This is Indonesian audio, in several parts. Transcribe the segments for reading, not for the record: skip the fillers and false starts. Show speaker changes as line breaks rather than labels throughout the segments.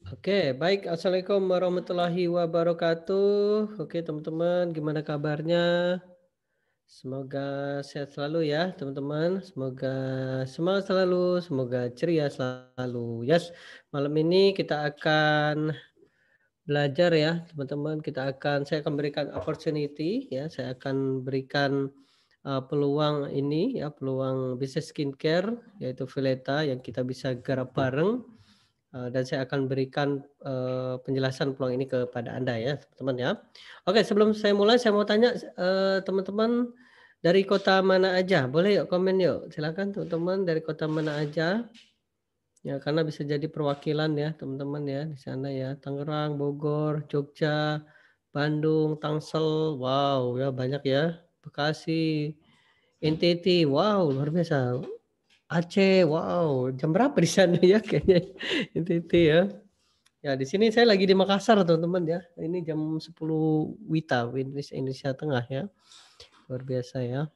Oke, baik. Assalamualaikum warahmatullahi wabarakatuh. Oke, teman-teman, gimana kabarnya? Semoga sehat selalu ya, teman-teman. Semoga semangat selalu, semoga ceria selalu. Yes, malam ini kita akan belajar ya, teman-teman. Saya akan berikan opportunity ya. Saya akan berikan peluang ini ya, peluang bisnis skincare yaitu Vileta yang kita bisa garap bareng. Dan saya akan berikan penjelasan peluang ini kepada Anda ya, teman-teman ya. Oke, sebelum saya mulai saya mau tanya teman-teman dari kota mana aja? Boleh yuk komen yuk. Silakan teman-teman dari kota mana aja. Ya, karena bisa jadi perwakilan ya, teman-teman ya di sana ya. Tangerang, Bogor, Jogja, Bandung, Tangsel. Wow, ya banyak ya. Bekasi, NTT. Wow, luar biasa. Aceh, wow, jam berapa di sana ya kayaknya NTT ya. Ya, di sini saya lagi di Makassar, teman-teman ya. Ini jam 10 WITA, Indonesia Tengah ya. Luar biasa ya.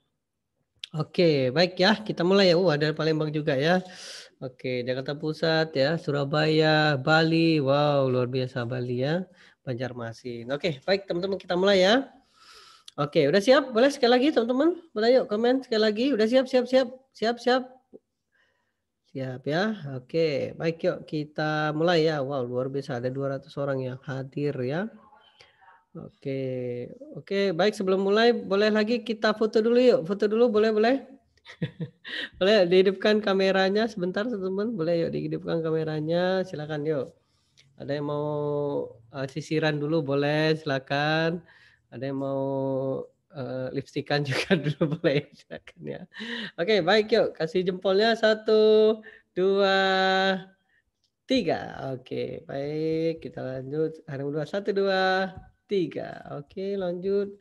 Oke, baik ya, kita mulai ya. Ada Palembang juga ya. Oke, Jakarta Pusat ya, Surabaya, Bali. Wow, luar biasa Bali ya. Banjarmasin. Oke, baik teman-teman kita mulai ya. Oke, udah siap? Boleh sekali lagi teman-teman? Boleh yuk komen sekali lagi. Udah siap, siap, siap. Siap, siap. Siap ya. Oke, baik yuk kita mulai ya. Wow, luar biasa ada 200 orang yang hadir ya. Oke, oke, baik sebelum mulai boleh lagi kita foto dulu yuk. Foto dulu boleh boleh? Boleh dihidupkan kameranya sebentar teman-teman. Boleh yuk dihidupkan kameranya. Silakan yuk. Ada yang mau sisiran dulu boleh silakan. Ada yang mau lipstikan juga dulu boleh silakan ya. Oke, baik yuk kasih jempolnya 1, 2, 3. Oke, baik kita lanjut. Ada 2, 1, 2, 3. Oke, lanjut.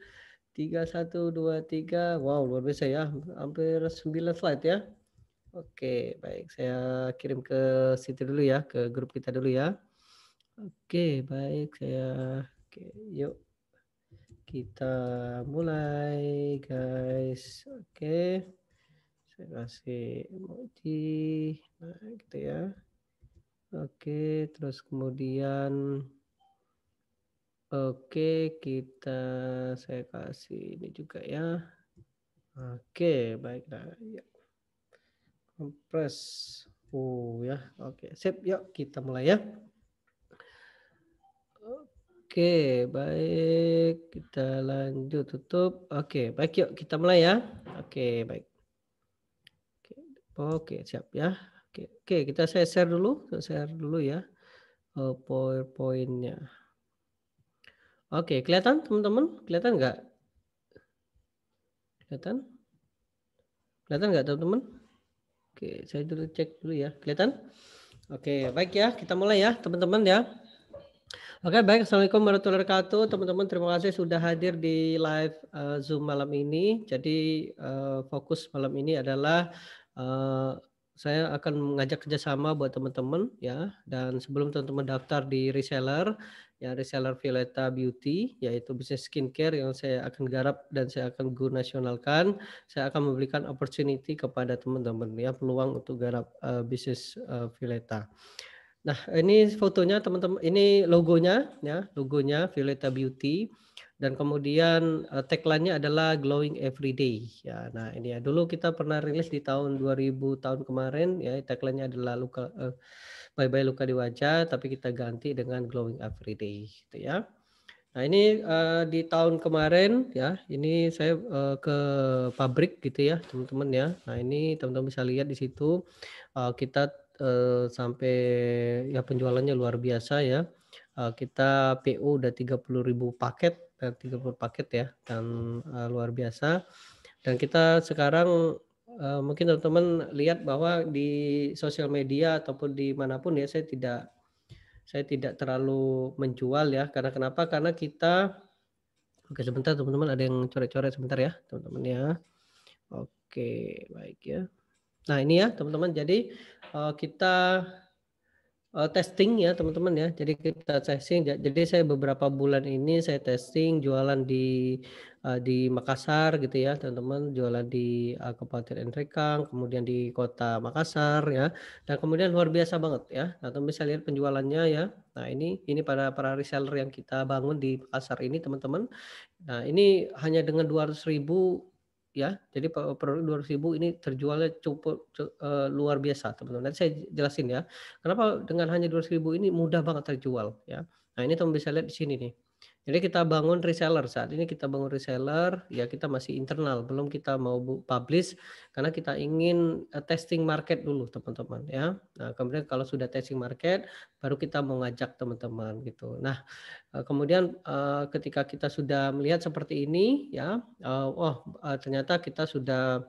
3, 1, 2, 3. Wow, luar biasa ya. Hampir 9 slide ya. Oke, baik. Saya kirim ke situ dulu ya, ke grup kita dulu ya. Oke, baik. Oke, yuk kita mulai, guys. Oke, saya kasih emoji. Nah, gitu ya. Oke, terus kemudian saya kasih ini juga ya. Oke, baik. Nah, ya. Kompres. Ya. Oke, sip. Yuk kita mulai ya. Oke, baik. Kita lanjut tutup. Oke, baik yuk kita mulai ya. Oke, baik. Oke, siap ya. Oke, saya share dulu. Share dulu ya. PowerPoint-nya. Oke, kelihatan teman-teman? Kelihatan nggak? Kelihatan? Kelihatan nggak teman-teman? Oke, saya dulu cek dulu ya. Kelihatan? Oke, baik ya. Kita mulai ya teman-teman ya. Oke, baik. Assalamualaikum warahmatullahi wabarakatuh. Teman-teman, terima kasih sudah hadir di live Zoom malam ini. Jadi fokus malam ini adalah saya akan mengajak kerjasama buat teman-teman ya. Dan sebelum teman-teman daftar di reseller, ya reseller Violeta Beauty, yaitu bisnis skincare yang saya akan garap dan saya akan go nasionalkan, saya akan memberikan opportunity kepada teman-teman ya, peluang untuk garap bisnis Violeta. Nah, ini fotonya teman-teman, ini logonya ya, logonya Violeta Beauty dan kemudian tagline-nya adalah glowing every day ya. Nah, ini ya dulu kita pernah rilis di tahun 2000 tahun kemarin ya, tagline-nya adalah bye bye luka di wajah tapi kita ganti dengan glowing every day gitu ya. Nah, ini di tahun kemarin ya, ini saya ke pabrik gitu ya, teman-teman ya. Nah, ini teman-teman bisa lihat di situ kita sampai ya penjualannya luar biasa ya. Kita PO udah 30.000 paket dan 30 paket ya dan luar biasa. Dan kita sekarang mungkin teman-teman lihat bahwa di sosial media ataupun di manapun ya saya tidak terlalu menjual ya. Karena kenapa? Karena kita oke sebentar teman-teman ada yang coret-coret sebentar ya teman-teman ya. Oke, baik ya. Nah, ini ya teman-teman jadi kita Testing ya teman-teman ya. Jadi kita testing, jadi saya beberapa bulan ini saya testing jualan di Makassar gitu ya teman-teman, jualan di, Kabupaten Nrekang, kemudian di Kota Makassar ya, dan kemudian luar biasa banget ya. Nah, teman bisa lihat penjualannya ya. Nah, ini para para reseller yang kita bangun di Makassar ini teman-teman. Nah, ini hanya dengan 200.000 ya, jadi produk 200.000 ini terjualnya cukup luar biasa teman-teman. Nanti saya jelasin ya. Kenapa dengan hanya 200.000 ini mudah banget terjual ya. Nah, ini teman bisa lihat di sini nih. Jadi kita bangun reseller, saat ini kita bangun reseller, ya kita masih internal, belum kita mau publish karena kita ingin, testing market dulu teman-teman ya. Nah, kemudian kalau sudah testing market, baru kita mau ngajak teman-teman gitu. Nah, kemudian, ketika kita sudah melihat seperti ini ya, ternyata kita sudah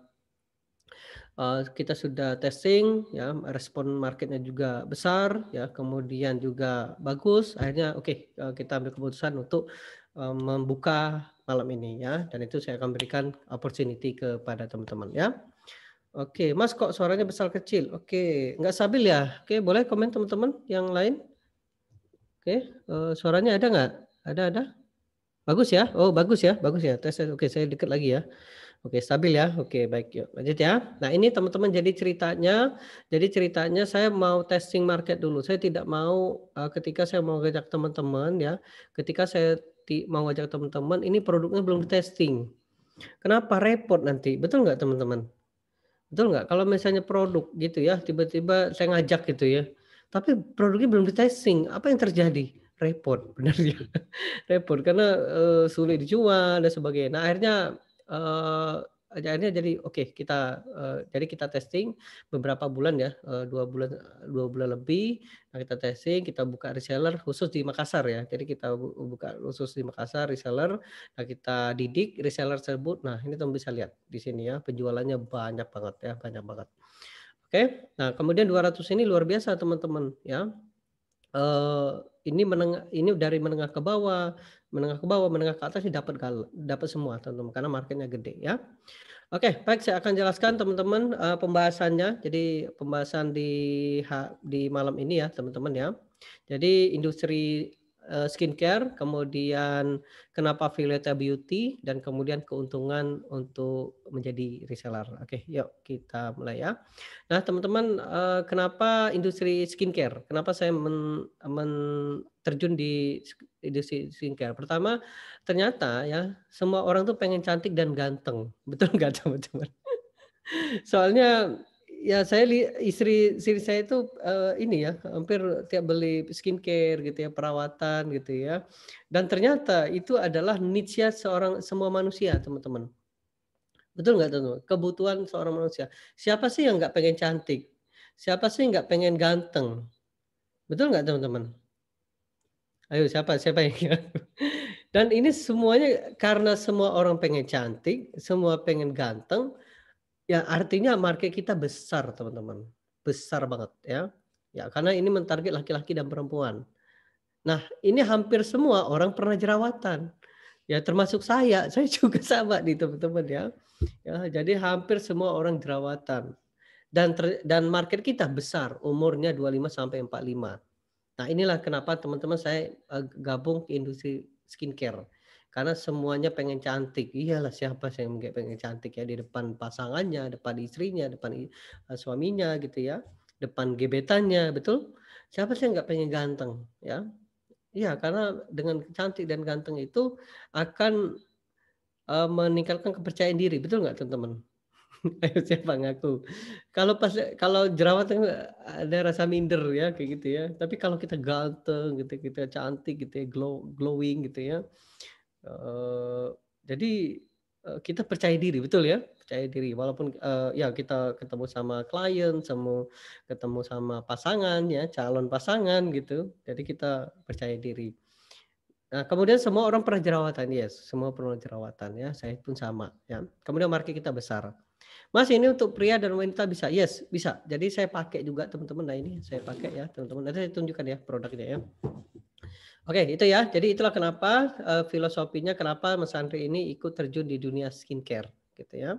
testing ya, respon marketnya juga besar ya, kemudian juga bagus, akhirnya oke, kita ambil keputusan untuk, membuka malam ini ya, dan itu saya akan berikan opportunity kepada teman-teman ya. Oke, Mas kok suaranya besar kecil? Oke, nggak stabil ya? Oke, boleh komen teman-teman yang lain? Oke, suaranya ada nggak? Ada? Bagus ya? Oh bagus ya, tes tes, oke saya deket lagi ya. Oke stabil ya, oke baik yuk lanjut ya. Nah ini teman-teman jadi ceritanya saya mau testing market dulu, saya tidak mau, ketika saya mau ngajak teman-teman ya, ketika saya mau ngajak teman-teman ini produknya belum di-testing. Kenapa? Repot nanti, betul nggak teman-teman? Betul nggak? Kalau misalnya produk gitu ya, tiba-tiba saya ngajak gitu ya, tapi produknya belum di-testing, apa yang terjadi? Repot, benar ya. Repot karena, sulit dijual dan sebagainya. Nah eee, akhirnya jadi oke jadi kita testing beberapa bulan ya, 2 bulan lebih. Nah kita testing, kita buka reseller khusus di Makassar ya. Jadi kita buka khusus di Makassar reseller, nah kita didik reseller tersebut. Nah ini teman bisa lihat di sini ya, penjualannya banyak banget ya, banyak banget. Oke, nah kemudian 200 ini luar biasa teman-teman ya. Eee, ini dari menengah ke bawah, menengah ke atas dapat semua teman-teman, karena marketnya gede ya. Oke, baik saya akan jelaskan teman-teman, pembahasannya. Jadi pembahasan di malam ini ya teman-teman ya. Jadi industri, skincare, kemudian kenapa Violeta Beauty, dan kemudian keuntungan untuk menjadi reseller. Oke, yuk kita mulai ya. Nah teman-teman, kenapa industri skincare? Kenapa saya terjun di industri skincare? Pertama, ternyata ya, semua orang tuh pengen cantik dan ganteng, betul nggak teman-teman? Soalnya ya saya istri saya itu, ini ya, hampir tiap beli skincare gitu ya, perawatan gitu ya, dan ternyata itu adalah needs-nya semua manusia teman-teman. Betul nggak teman-teman? Kebutuhan seorang manusia. Siapa sih yang nggak pengen cantik? Siapa sih nggak pengen ganteng? Betul nggak teman-teman? Ayo siapa siapa yang dan ini semuanya karena semua orang pengen cantik, semua pengen ganteng, ya artinya market kita besar teman-teman, besar banget ya. Ya karena ini mentarget laki-laki dan perempuan. Nah ini hampir semua orang pernah jerawatan, ya termasuk saya juga sama nih teman-teman ya. Ya jadi hampir semua orang jerawatan dan market kita besar, umurnya 25 sampai 45. Nah inilah kenapa teman-teman saya, gabung ke industri skincare. Karena semuanya pengen cantik, iyalah siapa sih yang nggak pengen cantik ya di depan pasangannya, depan istrinya, depan suaminya gitu ya, depan gebetannya, betul? Siapa sih yang nggak pengen ganteng ya? Iya karena dengan cantik dan ganteng itu akan, meningkatkan kepercayaan diri, betul nggak teman-teman? Ayo siapa ngaku? Kalau jerawat kan ada rasa minder ya kayak gitu ya. Tapi kalau kita ganteng gitu, kita cantik gitu ya, glowing gitu ya, eee, jadi, kita percaya diri, betul ya? Percaya diri walaupun, ya kita ketemu sama klien, ketemu sama pasangan ya, calon pasangan gitu, jadi kita percaya diri. Nah kemudian semua orang pernah jerawatan, yes, semua pernah jerawatan ya, saya pun sama ya. Kemudian market kita besar. Mas ini untuk pria dan wanita bisa? Yes, bisa. Jadi saya pakai juga teman-teman. Nah ini saya pakai ya teman-teman. Nanti saya tunjukkan ya produknya ya. Oke itu ya. Jadi itulah kenapa filosofinya kenapa Mas Andri ini ikut terjun di dunia skincare gitu ya.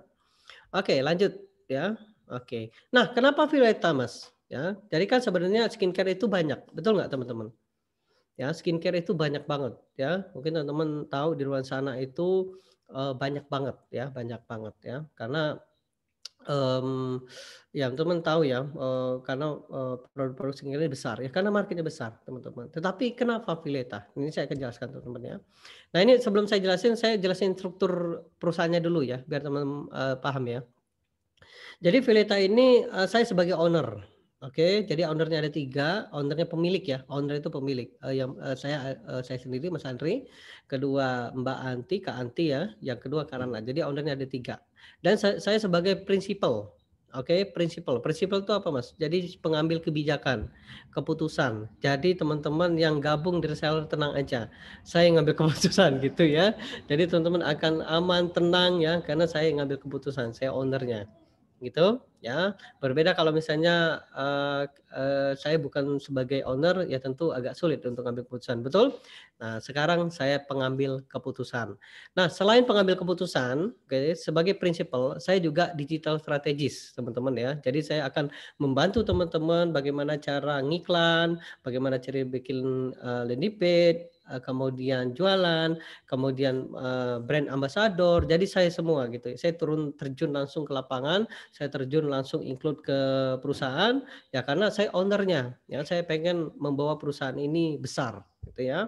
Oke lanjut ya. Oke. Nah kenapa Violeta Mas? ya. Jadi kan sebenarnya skincare itu banyak, betul nggak teman-teman? Ya, skincare itu banyak banget ya. Mungkin teman-teman tahu di luar sana itu, banyak banget ya, banyak banget ya. Karena, ya teman-teman tahu ya, karena, produk-produk skincare ini besar ya, karena marketnya besar teman-teman. Tetapi kenapa Fileta? Ini saya akan jelaskan teman-teman ya. Nah ini sebelum saya jelasin struktur perusahaannya dulu ya, biar teman, paham ya. Jadi Fileta ini, saya sebagai owner, oke. Jadi owner-nya ada 3, owner-nya pemilik ya, owner itu pemilik, saya sendiri Mas Andri, kedua Mbak Anti, Kak Anti ya, yang kedua Kak Rana. Jadi owner-nya ada 3. Dan saya sebagai principal, oke, principal. Principal itu apa Mas? Jadi pengambil kebijakan, keputusan. Jadi teman-teman yang gabung di reseller tenang aja, saya yang ngambil keputusan gitu ya. Jadi teman-teman akan aman, tenang ya, karena saya yang ngambil keputusan, saya owner-nya. Gitu, ya. Berbeda kalau misalnya, saya bukan sebagai owner, ya tentu agak sulit untuk ngambil keputusan, betul? Nah, sekarang saya pengambil keputusan. Nah, selain pengambil keputusan, oke, sebagai prinsipal, saya juga digital strategis, teman-teman ya. Jadi saya akan membantu teman-teman bagaimana cara ngiklan, bagaimana cara bikin, landing page, kemudian jualan, kemudian, brand ambassador, jadi saya semua gitu. Saya terjun langsung ke lapangan, saya terjun langsung include ke perusahaan, ya karena saya owner-nya, ya saya pengen membawa perusahaan ini besar, gitu ya.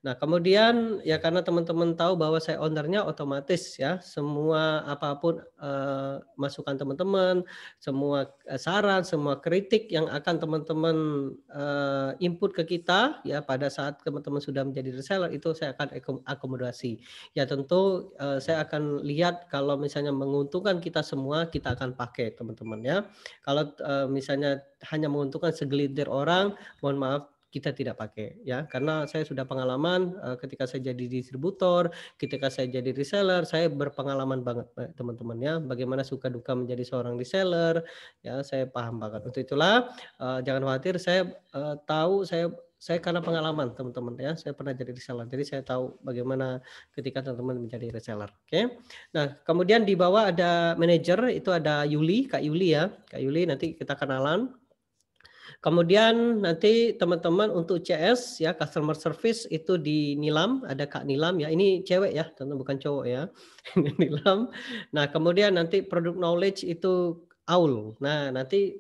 Nah, kemudian ya karena teman-teman tahu bahwa saya owner-nya, otomatis ya semua apapun, masukan teman-teman, semua, saran, semua kritik yang akan teman-teman, input ke kita ya pada saat teman-teman sudah menjadi reseller itu saya akan akomodasi. Ya tentu, saya akan lihat kalau misalnya menguntungkan kita semua, kita akan pakai teman-teman ya. Kalau, misalnya hanya menguntungkan segelintir orang, mohon maaf kita tidak pakai ya, karena saya sudah pengalaman, ketika saya jadi distributor, ketika saya jadi reseller, saya berpengalaman banget, teman-teman ya, bagaimana suka duka menjadi seorang reseller, ya saya paham banget. Untuk itulah, jangan khawatir saya, tahu saya karena pengalaman teman-teman ya, saya pernah jadi reseller, jadi saya tahu bagaimana ketika teman-teman menjadi reseller, oke. Nah, kemudian di bawah ada manajer, itu ada Yuli, Kak Yuli ya, Kak Yuli nanti kita kenalan. Kemudian nanti teman-teman untuk CS ya, customer service itu di Nilam, ada Kak Nilam ya, ini cewek ya, tentu bukan cowok ya, ini Nilam. Nah, kemudian nanti product knowledge itu Aul. Nah, nanti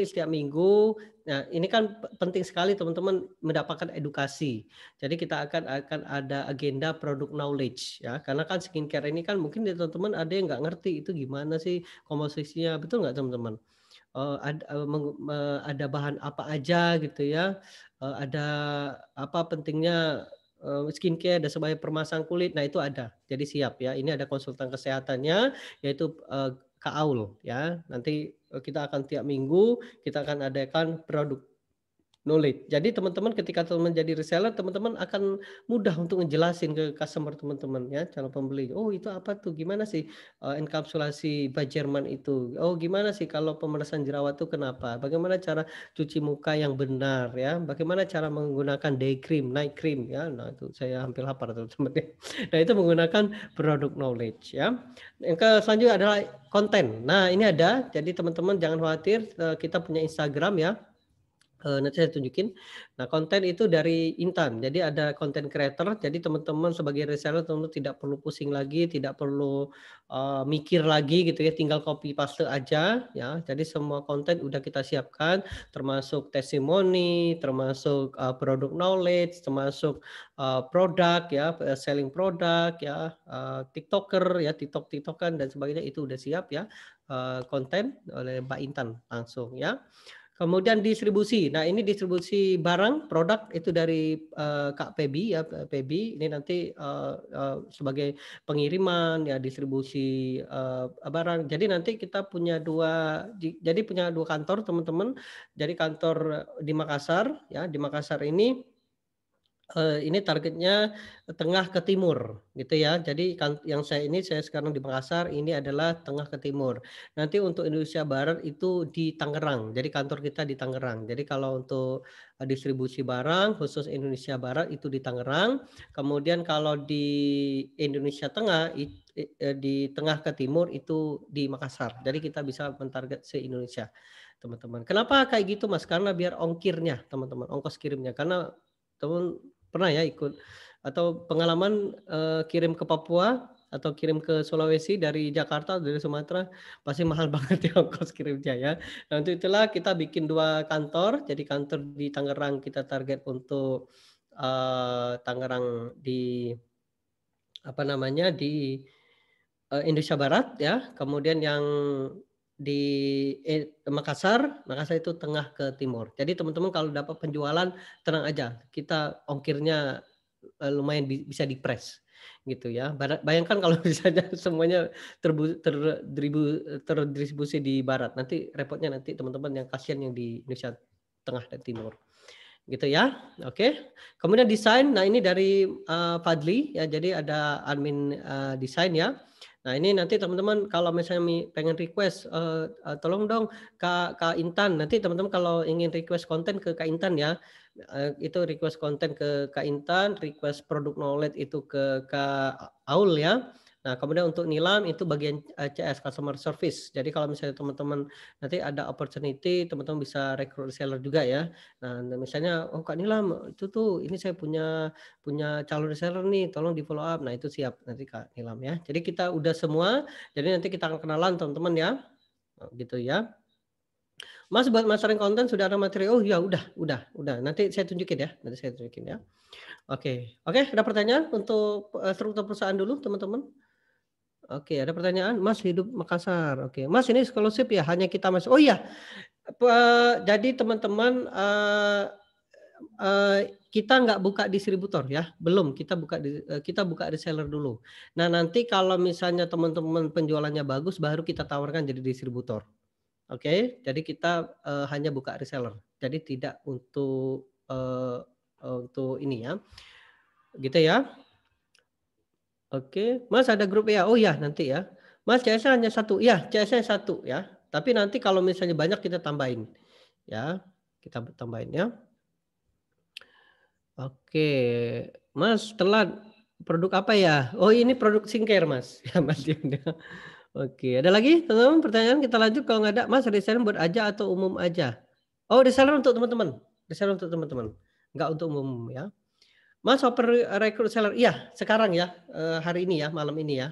setiap minggu, nah ini kan penting sekali teman-teman mendapatkan edukasi. Jadi kita akan ada agenda product knowledge ya, karena kan skincare ini kan mungkin ya teman-teman ada yang nggak ngerti itu gimana sih komposisinya, betul nggak teman-teman? Ada bahan apa aja gitu ya, ada apa pentingnya, skincare dan sebagai permasalahan kulit, nah itu ada. Jadi siap ya, ini ada konsultan kesehatannya yaitu, Kak Aul ya. Nanti, kita akan tiap minggu kita akan adakan produk knowledge. Jadi teman-teman ketika teman jadi reseller, teman-teman akan mudah untuk ngejelasin ke customer teman-teman ya, calon pembeli. "Oh itu apa tuh? Gimana sih, enkapsulasi by Jerman itu? Oh gimana sih kalau pemerasan jerawat tuh kenapa? Bagaimana cara cuci muka yang benar ya? Bagaimana cara menggunakan day cream, night cream?" Ya. Nah itu saya hampir hafal teman-teman ya. Nah itu menggunakan product knowledge ya. Yang selanjutnya adalah konten. Nah ini ada, jadi teman-teman jangan khawatir, kita punya Instagram ya. Nanti saya tunjukin. Nah, konten itu dari Intan. Jadi ada content creator, jadi teman-teman sebagai reseller teman-teman tidak perlu pusing lagi, tidak perlu, mikir lagi gitu ya, tinggal copy paste aja ya. Jadi semua konten udah kita siapkan, termasuk testimoni, termasuk, product knowledge, termasuk, produk ya, selling produk ya, TikToker ya, TikTok-TikTokan dan sebagainya itu udah siap ya, konten oleh Mbak Intan langsung ya. Kemudian distribusi. Nah, ini distribusi barang, produk itu dari, Kak Febi ya, Febi ini nanti, sebagai pengiriman, ya distribusi, barang. Jadi nanti kita punya jadi punya 2 kantor teman-teman. Jadi kantor di Makassar ya, di Makassar ini ini targetnya tengah ke timur gitu ya. Jadi yang saya sekarang di Makassar, ini adalah tengah ke timur. Nanti untuk Indonesia Barat itu di Tangerang, jadi kantor kita di Tangerang. Jadi kalau untuk, distribusi barang khusus Indonesia Barat itu di Tangerang, kemudian kalau di Indonesia Tengah di tengah ke timur itu di Makassar. Jadi kita bisa mentarget se-Indonesia. teman-teman. Kenapa kayak gitu, Mas? Karena biar ongkirnya, teman-teman, ongkos kirimnya. Karena teman pernah ya ikut atau pengalaman kirim ke Papua atau kirim ke Sulawesi dari Jakarta, dari Sumatera, pasti mahal banget ya ongkos kirimnya ya. Nah, untuk itulah kita bikin 2 kantor. Jadi kantor di Tangerang kita target untuk Tangerang di apa namanya, di Indonesia Barat ya, kemudian yang di Makassar, Makassar itu tengah ke timur. Jadi teman-teman kalau dapat penjualan tenang aja, kita ongkirnya, lumayan bisa di-press gitu ya. Bayangkan kalau misalnya semuanya terdistribusi di barat, nanti repotnya nanti teman-teman yang kasihan yang di Indonesia Tengah dan Timur. Gitu ya, oke. Kemudian desain, nah ini dari Fadli ya, jadi ada admin desain ya. Nah ini nanti teman-teman kalau misalnya pengen request, tolong dong Kak Intan, nanti teman-teman kalau ingin request konten ke Kak Intan ya, itu request konten ke Kak Intan, request produk knowledge itu ke Kak Aul ya. Nah kemudian untuk nilam itu bagian CS, customer service. Jadi kalau misalnya teman-teman nanti ada opportunity, teman-teman bisa rekrut reseller juga ya. Nah, misalnya, "Oh Kak Nilam, itu tuh ini saya punya punya calon reseller nih, tolong di-follow up." Nah, itu siap nanti Kak Nilam ya. Jadi kita udah semua, jadi nanti kita akan kenalan teman-teman ya, gitu ya. Mas, buat masarin konten sudah ada materi? Oh ya udah. Nanti saya tunjukin ya, nanti saya tunjukin ya. Oke. Oke, ada pertanyaan untuk, struktur perusahaan dulu teman-teman? Oke, ada pertanyaan? Mas hidup Makassar, oke. Mas ini scholarship ya, hanya kita Mas oh iya, jadi teman-teman, kita nggak buka distributor ya, belum, kita buka reseller dulu. Nah, nanti kalau misalnya teman-teman penjualannya bagus, baru kita tawarkan jadi distributor. Oke, jadi kita, hanya buka reseller. Jadi tidak untuk ini ya, gitu ya. Oke, Mas ada grup ya? Oh ya nanti ya. Mas CS-nya hanya 1, iya CS-nya 1 ya, tapi nanti kalau misalnya banyak kita tambahin, ya, kita tambahin ya. Oke, Mas telat, produk apa ya? Oh ini produk skincare Mas, ya Mas Yunda. Oke, ada lagi teman-teman pertanyaan? Kita lanjut kalau nggak ada, Mas reseller buat aja atau umum aja? Oh reseller untuk teman-teman, reseller untuk teman-teman, nggak untuk umum ya. Mas oper rekrut seller? Iya sekarang ya, hari ini ya, malam ini ya.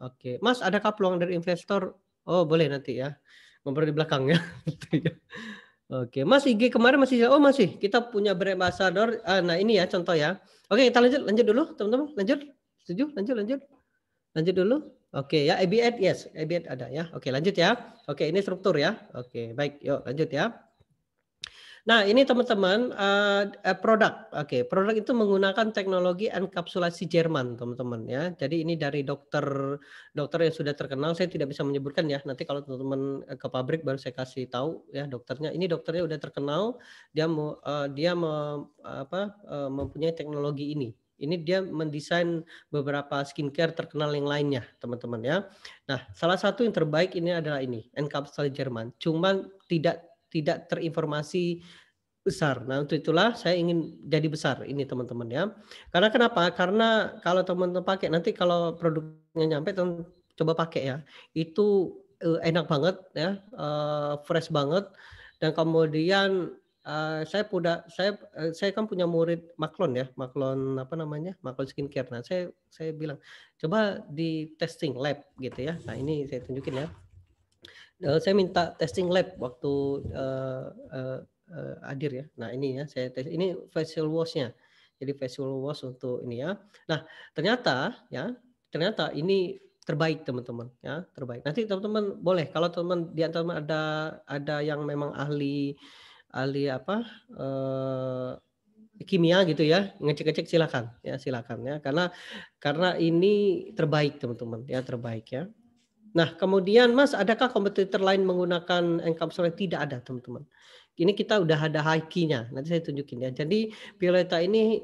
Oke, Mas adakah peluang dari investor? Oh boleh nanti ya, ngobrol di belakang ya. Gitu ya. Oke, Mas IG kemarin masih oh masih, kita punya brand ambassador, nah ini ya contoh ya. Oke kita lanjut dulu teman-teman, lanjut, setuju? Lanjut dulu? Oke ya, EBAD yes, EBAD ada ya. Oke lanjut ya. Oke ini struktur ya. Oke baik, yuk lanjut ya. Nah ini teman-teman, produk, oke produk itu menggunakan teknologi enkapsulasi Jerman teman-teman ya. Jadi ini dari dokter yang sudah terkenal, saya tidak bisa menyebutkan ya, nanti kalau teman-teman, ke pabrik baru saya kasih tahu ya dokternya. Ini dokternya udah terkenal, mempunyai teknologi ini. Ini dia mendesain beberapa skincare terkenal yang lainnya teman-teman ya. Nah salah satu yang terbaik ini adalah ini, enkapsulasi Jerman, cuman tidak terinformasi besar. Nah, untuk itulah saya ingin jadi besar ini teman-teman ya. Karena kenapa? Karena kalau teman-teman pakai nanti kalau produknya nyampe coba pakai ya. Itu, enak banget ya, fresh banget dan kemudian, saya kan punya murid Maklon ya, Maklon apa namanya, Maklon Skincare. Nah, saya bilang, "Coba di testing lab," gitu ya. Nah, ini saya tunjukin ya. Saya minta testing lab waktu, eee eee hadir ya. Nah ini ya, saya tes ini facial wash-nya. Jadi facial wash untuk ini ya. Nah ternyata ini terbaik teman-teman ya, terbaik. Nanti teman-teman boleh kalau teman di antara teman ada yang memang ahli ahli apa, kimia gitu ya, ngecek-ngecek silakan ya. Karena ini terbaik teman-teman ya, terbaik ya. Nah, kemudian Mas, adakah kompetitor lain menggunakan encapsulate? Tidak ada, teman-teman. Ini kita udah ada haki-nya, nanti saya tunjukin ya. Jadi Violeta ini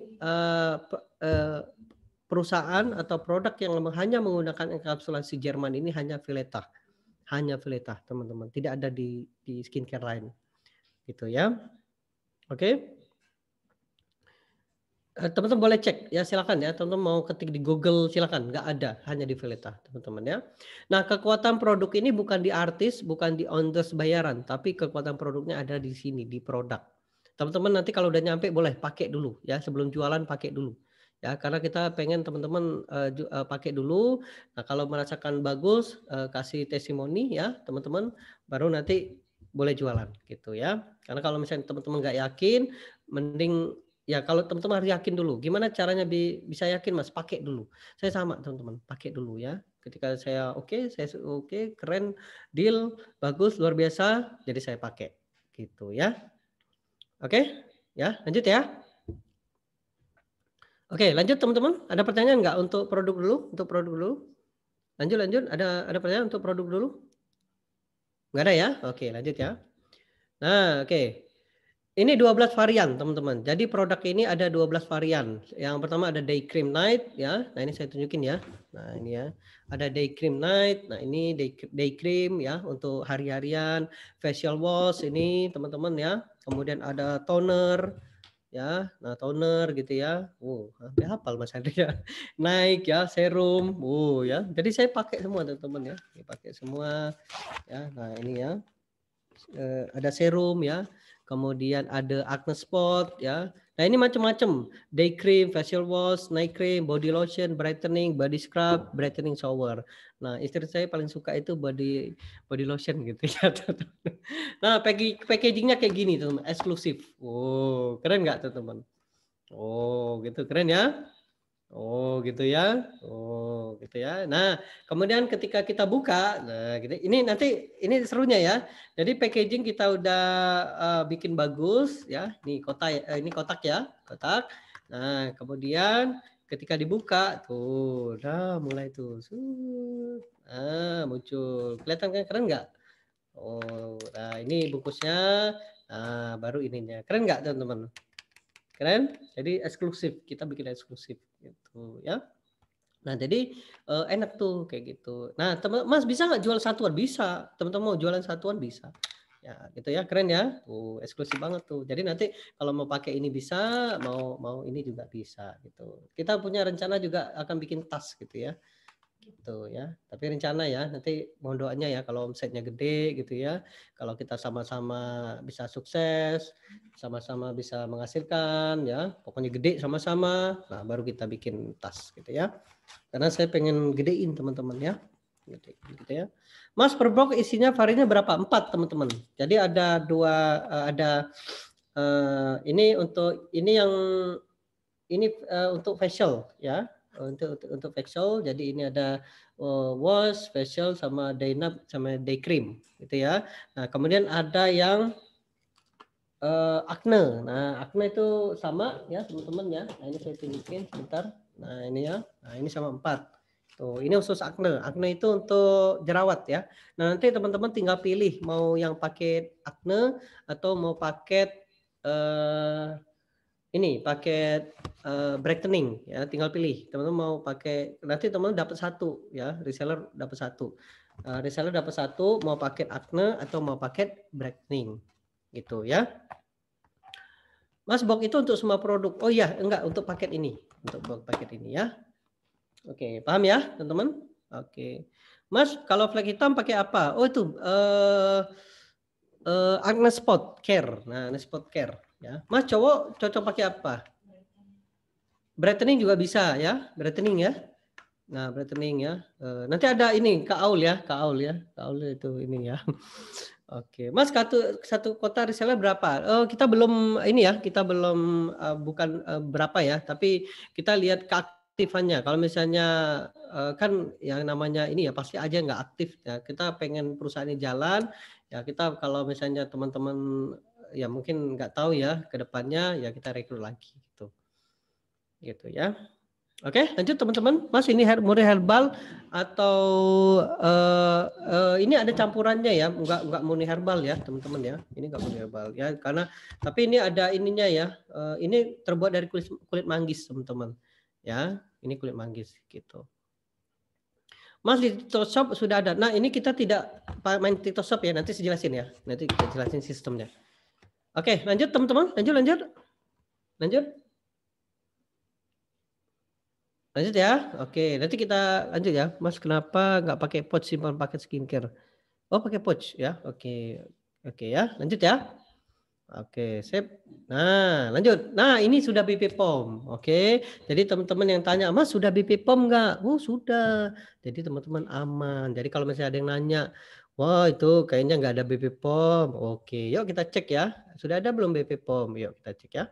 perusahaan atau produk yang hanya menggunakan enkapsulasi Jerman ini hanya Violeta, teman-teman. Tidak ada di skincare lain, gitu ya. Oke. Teman-teman boleh cek ya, silakan ya, teman-teman mau ketik di Google silakan, nggak ada, hanya di Veleta teman-teman ya. Nah, kekuatan produk ini bukan di artis, bukan di owner's bayaran, tapi kekuatan produknya ada di sini, di produk. Teman-teman nanti kalau udah nyampe boleh pakai dulu ya, sebelum jualan pakai dulu. Ya, karena kita pengen teman-teman pakai dulu. Nah, kalau merasakan bagus, kasih testimoni ya, teman-teman, baru nanti boleh jualan gitu ya. Karena kalau misalnya teman-teman nggak yakin, mending ya kalau teman-teman harus yakin dulu, gimana caranya bisa yakin Mas? Pakai dulu. Saya sama teman-teman, pakai dulu ya. Ketika saya oke, oke, keren, deal, bagus, luar biasa, jadi saya pakai, gitu ya. Oke, ya lanjut ya. Oke, lanjut teman-teman. Ada pertanyaan nggak untuk produk dulu? Untuk produk dulu. Lanjut. Ada pertanyaan untuk produk dulu? Nggak ada ya? Oke, lanjut ya. Nah, oke. Ini 12 varian teman-teman. Jadi produk ini ada 12 varian. Yang pertama ada day cream night ya. Nah ini saya tunjukin ya. Nah ini ya. Ada day cream night. Nah ini day cream ya untuk hari-harian. Facial wash ini teman-teman ya. Kemudian ada toner ya. Nah toner gitu ya. Hampir hafal Mas Andri ya. Naik ya serum. Ya. Jadi saya pakai semua teman-teman ya. Pakai semua ya. Nah ini ya. Ada serum ya, kemudian ada acne spot ya. Nah ini macam-macam, day cream, facial wash, night cream, body lotion, brightening, body scrub, brightening shower. Nah istri saya paling suka itu body lotion gitu ya. Nah packagingnya kayak gini teman, eksklusif. Keren nggak teman-teman? Gitu keren ya. Gitu ya. Gitu ya. Nah, kemudian ketika kita buka, nah gitu. Ini nanti ini serunya ya. Jadi packaging kita udah bikin bagus ya. Ini kotak ya, kotak. Nah, kemudian ketika dibuka tuh, nah mulai tuh. Muncul. Kelihatan kan keren nggak? Nah ini bungkusnya. Nah, baru ininya. Keren nggak teman-teman? Keren? Jadi eksklusif, kita bikin eksklusif gitu ya. Nah jadi enak tuh kayak gitu. Nah Mas bisa nggak jual satuan? Bisa. Teman-teman mau jualan satuan bisa. Ya gitu ya, keren ya. Eksklusif banget tuh. Jadi nanti kalau mau pakai ini bisa, mau ini juga bisa gitu. Kita punya rencana juga akan bikin tas gitu ya. Gitu ya. Tapi rencana ya, nanti mohon doanya ya kalau omsetnya gede gitu ya. Kalau kita sama-sama bisa sukses, sama-sama bisa menghasilkan ya, pokoknya gede sama-sama, nah baru kita bikin tas gitu ya. Karena saya pengen gedein teman-teman ya. Gitu ya. Mas per blok isinya variannya berapa? 4 teman-teman. Jadi ada ini yang untuk facial ya. Untuk facial, jadi ini ada wash, facial sama day nap sama day cream gitu ya. Nah, kemudian ada yang acne. Nah, acne itu sama ya teman-teman ya. Nah, ini saya tunjukin sebentar. Nah, ini ya. Nah, ini sama 4. Tuh, ini khusus acne. Acne itu untuk jerawat ya. Nah, nanti teman-teman tinggal pilih mau yang paket acne atau mau paket ini paket brightening ya, tinggal pilih. Teman-teman mau pakai, nanti teman-teman dapat satu ya, reseller dapat satu. Reseller dapat satu, mau paket acne atau mau paket brightening gitu ya. Mas box itu untuk semua produk. Oh iya, enggak untuk paket ini, untuk box paket ini ya. Oke, paham ya teman-teman? Oke. Mas kalau flag hitam pakai apa? Oh itu acne spot care. Nah, acne spot care ya. Mas cowok cocok pakai apa? Brightening juga bisa ya, brightening ya. Nah, brightening ya. Nanti ada ini Kak Aul ya, Kak Aul itu ini ya. Oke, Mas satu kota reseller berapa? Kita belum ini ya, kita belum bukan berapa ya, tapi kita lihat keaktifannya. Kalau misalnya kan yang namanya ini ya pasti aja nggak aktif ya. Kita pengen perusahaannya jalan, ya kita kalau misalnya teman-teman ya mungkin nggak tahu ya ke depannya ya kita rekrut lagi gitu. Gitu ya. Oke, lanjut teman-teman. Mas ini murni herbal atau ini ada campurannya ya, enggak murni herbal ya, teman-teman ya. Ini enggak murni herbal ya, karena tapi ini ada ininya ya. Ini terbuat dari kulit manggis, teman-teman. Ya, ini kulit manggis gitu. Mas di TikTok Shop sudah ada. Nah, ini kita tidak main TikTok Shop ya, nanti saya jelasin ya. Nanti kita jelasin sistemnya. Oke, lanjut teman-teman. Lanjut. Lanjut ya. Oke, nanti kita lanjut ya. Mas, kenapa nggak pakai pouch simpan paket skincare? Oh, pakai pouch ya. Oke. Oke ya, lanjut ya. Oke, sip. Nah, lanjut. Nah, ini sudah BP POM. Oke. Jadi teman-teman yang tanya, "Mas, sudah BP POM nggak?" Oh, sudah. Jadi teman-teman aman. Jadi kalau misalnya ada yang nanya, "Wah, itu kayaknya nggak ada BP POM." Oke, yuk kita cek ya. Sudah ada belum BP POM? Yuk kita cek ya.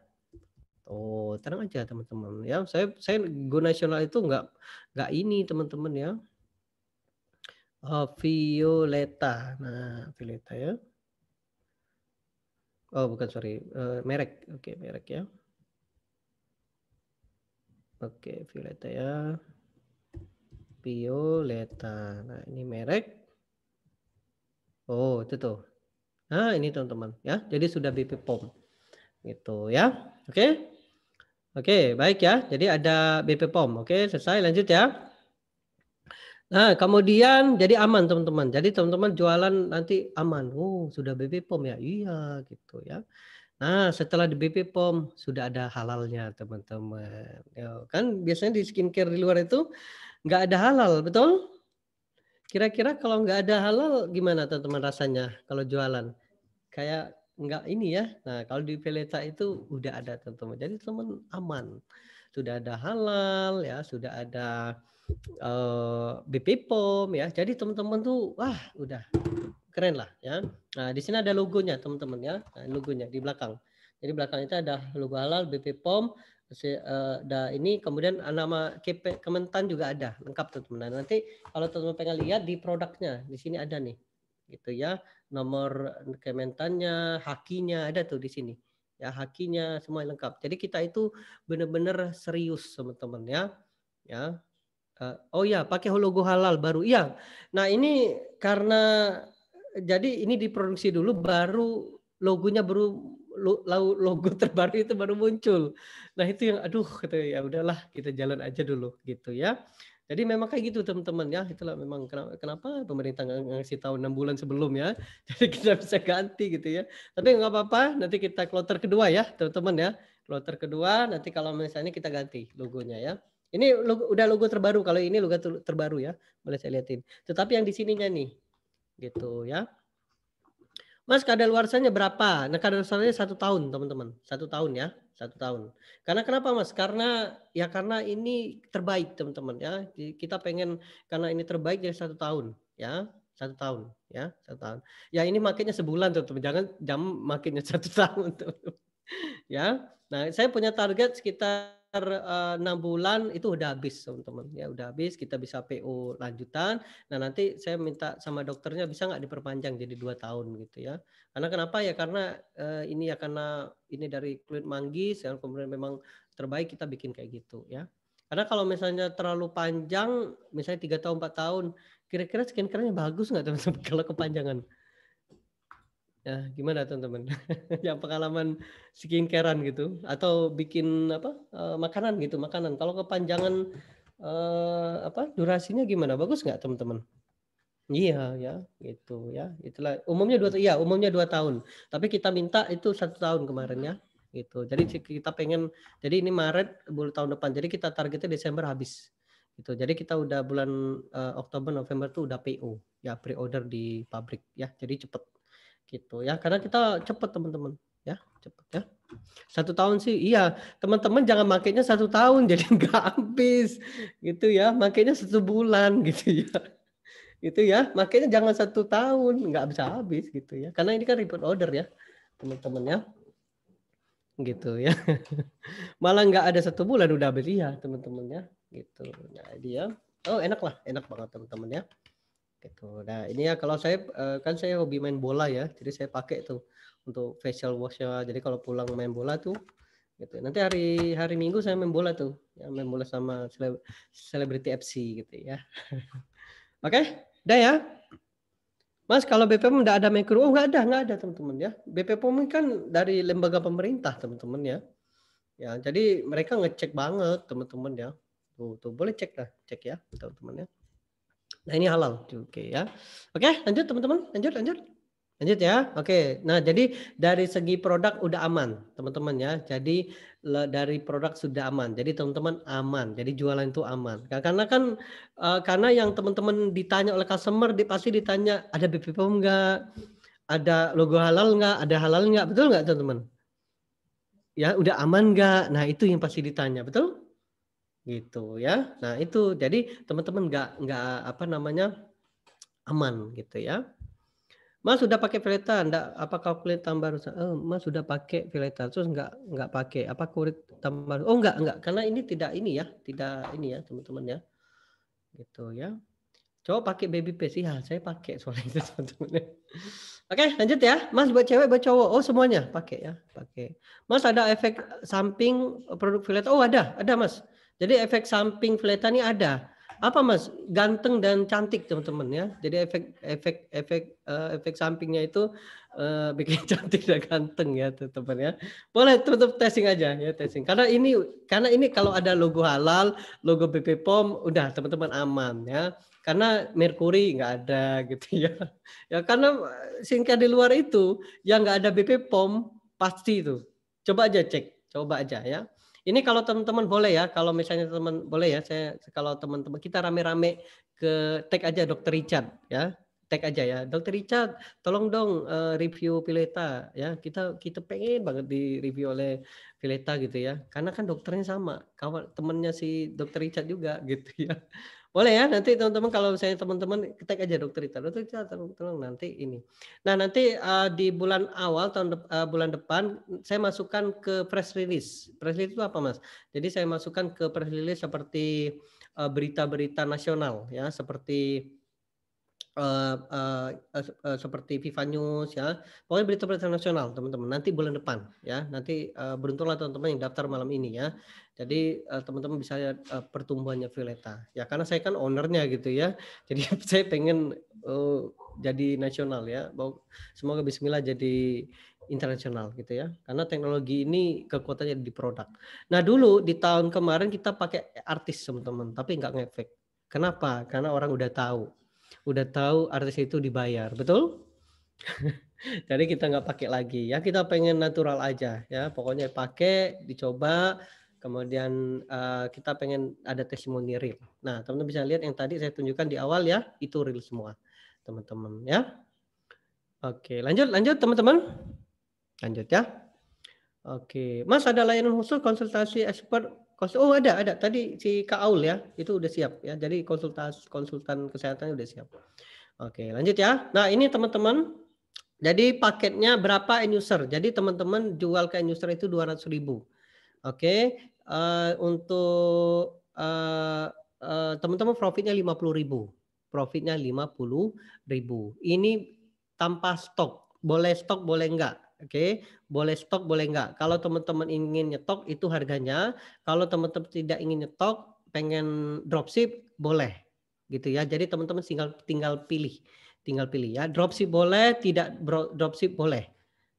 Oh, tenang aja teman-teman ya. Saya Go Nasional itu nggak ini teman-teman ya. Violeta. Nah, Violeta ya. Oh, bukan sorry, merek. Oke, merek ya. Oke, Violeta ya. Violeta. Nah, ini merek. Oh, itu tuh. Nah, ini teman-teman ya. Jadi sudah BP POM gitu ya. Oke. Oke, baik ya. Jadi ada BP POM. Oke, selesai. Lanjut ya. Nah, kemudian jadi aman teman-teman. Jadi teman-teman jualan nanti aman. Oh, sudah BP POM ya? Iya, gitu ya. Nah, setelah di BP POM sudah ada halalnya teman-teman. Ya, kan biasanya di skincare di luar itu nggak ada halal, betul? Kira-kira kalau nggak ada halal gimana teman-teman rasanya kalau jualan? Kayak nggak ini ya. Nah, kalau di Veleta itu udah ada teman-teman. Jadi teman aman. Sudah ada halal ya, sudah ada BP POM ya. Jadi teman-teman tuh wah udah keren lah ya. Nah, di sini ada logonya teman-teman ya. Nah, logonya di belakang. Jadi belakang itu ada logo halal, BP POM, ada ini kemudian nama Kementan juga ada lengkap teman-teman. Nah, nanti kalau teman-teman pengen lihat di produknya di sini ada nih gitu ya, nomor Kementannya, hakinya ada tuh di sini ya, hakinya semua lengkap. Jadi kita itu benar-benar serius teman-teman ya. Ya. Oh ya, pakai logo halal baru. Iya. Nah, ini karena jadi ini diproduksi dulu baru logonya baru logo terbaru itu baru muncul. Nah, itu yang aduh kata ya udahlah kita jalan aja dulu gitu ya. Jadi memang kayak gitu teman-teman ya. Itulah memang kenapa pemerintah nggak ngasih tahu 6 bulan sebelum ya. Jadi kita bisa ganti gitu ya. Tapi nggak apa-apa, nanti kita kloter kedua ya teman-teman ya. Kloter kedua nanti kalau misalnya kita ganti logonya ya. Ini udah logo terbaru, kalau ini logo terbaru ya. Boleh saya lihatin. Tetapi yang di sininya nih gitu ya. Mas kadaluarsanya berapa? Nah kadaluarsanya 1 tahun teman-teman, 1 tahun ya, 1 tahun. Karena kenapa Mas? Karena ya karena ini terbaik teman-teman ya. Kita pengen karena ini terbaik jadi 1 tahun ya, 1 tahun ya, 1 tahun. Ya ini makanya sebulan teman-teman, jangan makanya 1 tahun teman-teman. Ya. Nah, saya punya target sekitar 6 bulan itu udah habis teman-teman ya, udah habis kita bisa PO lanjutan. Nah, nanti saya minta sama dokternya bisa nggak diperpanjang jadi 2 tahun gitu ya. Karena kenapa ya, karena, ini ya karena ini dari kulit manggis yang kemudian memang terbaik kita bikin kayak gitu ya. Karena kalau misalnya terlalu panjang, misalnya 3 tahun, 4 tahun, kira-kira skincare-nya bagus nggak teman-teman kalau kepanjangan? Ya, gimana teman-teman? Yang pengalaman skincare-an gitu atau bikin apa, makanan gitu, makanan. Kalau kepanjangan, apa, durasinya gimana? Bagus nggak teman-teman? Iya ya, gitu ya. Itulah umumnya umumnya 2 tahun. Tapi kita minta itu 1 tahun kemarin ya, gitu. Jadi kita pengen jadi ini Maret tahun depan. Jadi kita targetnya Desember habis, gitu. Jadi kita udah bulan, Oktober, November tuh udah PO, ya pre-order di pabrik ya. Jadi cepet. Gitu ya, karena kita cepet teman-teman, ya, cepet ya. 1 tahun sih iya, teman-teman jangan makainya 1 tahun jadi nggak habis, gitu ya, makainya 1 bulan gitu ya. Itu ya, makainya jangan 1 tahun, nggak bisa habis gitu ya, karena ini kan repeat order ya, teman-teman ya, gitu ya. Malah nggak ada 1 bulan udah habis iya teman-teman ya, gitu. Nah dia oh enak lah, enak banget teman-teman ya. Gitu. Nah, ini ya kalau saya, kan saya hobi main bola ya, jadi saya pakai tuh untuk facial wash-nya. Jadi kalau pulang main bola tuh gitu. Nanti hari hari Minggu saya main bola tuh, ya main bola sama Celebrity FC gitu ya. Oke, udah ya. Mas kalau BPOM nggak ada mikro, oh nggak ada teman-teman ya. BPOM ini kan dari lembaga pemerintah teman-teman ya. Ya, jadi mereka ngecek banget teman-teman ya. Tuh boleh cek lah, cek ya teman-teman ya. Nah ini halal, oke ya. Oke lanjut teman-teman, lanjut. Lanjut ya. Oke. Nah, jadi dari segi produk udah aman, teman-teman ya. Jadi dari produk sudah aman. Jadi teman-teman aman. Jadi jualan itu aman. Karena kan karena yang teman-teman ditanya oleh customer pasti ditanya ada BPOM enggak? Ada logo halal enggak? Ada halal enggak? Betul enggak, teman-teman? Ya, udah aman enggak? Nah, itu yang pasti ditanya, betul? Gitu ya. Nah, itu jadi teman-teman enggak apa namanya? Aman gitu ya. Mas sudah pakai Veleta, enggak apa kulit tambah rusak? Oh, Mas sudah pakai Veleta, terus enggak pakai apa kulit tambah oh enggak, karena ini tidak ini ya, tidak ini ya teman-teman ya, gitu ya. Coba pakai baby face, iya saya pakai soalnya itu teman-teman ya. Oke lanjut ya, Mas buat cewek buat cowok? Oh semuanya pakai ya, pakai. Mas ada efek samping produk Veleta? Oh ada Mas. Jadi efek samping Veleta ini ada. Apa Mas? Ganteng dan cantik teman-teman ya. Jadi efek sampingnya itu bikin cantik dan ganteng ya teman-teman ya. Boleh tutup testing aja ya testing. Karena ini kalau ada logo halal, logo BP POM udah teman-teman aman ya. Karena merkuri nggak ada gitu ya. Ya karena singkat di luar itu yang nggak ada BP POM pasti itu. Coba aja cek, coba aja ya. Ini kalau teman-teman boleh ya, kalau misalnya teman boleh ya, kalau teman-teman kita rame-rame ke tag aja Dokter Richard ya, tag aja ya, Dokter Richard, tolong dong review Pileta ya, kita pengen banget di review oleh Pileta gitu ya, karena kan dokternya sama, kawan temennya si Dokter Richard juga gitu ya. Boleh ya, nanti teman-teman kalau misalnya teman-teman tag aja Dokter Richard, tolong nanti ini. Nah nanti di bulan awal bulan depan saya masukkan ke press release. Press release itu apa Mas? Jadi saya masukkan ke press release seperti berita-berita nasional ya, seperti seperti Viva News ya. Pokoknya berita-berita nasional teman-teman. Nanti bulan depan ya. Nanti beruntunglah teman-teman yang daftar malam ini ya. Jadi teman-teman bisa lihat pertumbuhannya Violeta. Ya karena saya kan ownernya gitu ya. Jadi saya pengen jadi nasional ya. Semoga bismillah jadi internasional gitu ya. Karena teknologi ini kekuatannya di produk. Nah dulu di tahun kemarin kita pakai artis teman-teman, tapi nggak ngefek. Kenapa? Karena orang udah tahu artis itu dibayar, betul? Jadi kita nggak pakai lagi ya, kita pengen natural aja ya, pokoknya pakai, dicoba, kemudian kita pengen ada testimoni real. Nah teman-teman bisa lihat yang tadi saya tunjukkan di awal ya, itu real semua teman-teman ya. Oke lanjut teman-teman, lanjut ya. Oke, Mas ada layanan khusus konsultasi expert? Oh ada. Tadi si Kak Aul ya, itu udah siap ya. Jadi konsultan kesehatan udah siap. Oke, lanjut ya. Nah ini teman-teman, jadi paketnya berapa end user? Jadi teman-teman jual ke end user itu 200.000. Oke, untuk teman-teman profitnya 50.000. Profitnya 50.000. Ini tanpa stok. Boleh stok, boleh enggak. Oke, boleh stok, boleh enggak. Kalau teman-teman ingin nyetok itu harganya. Kalau teman-teman tidak ingin nyetok, pengen dropship, boleh. Gitu ya. Jadi teman-teman tinggal pilih ya. Dropship boleh, tidak dropship boleh.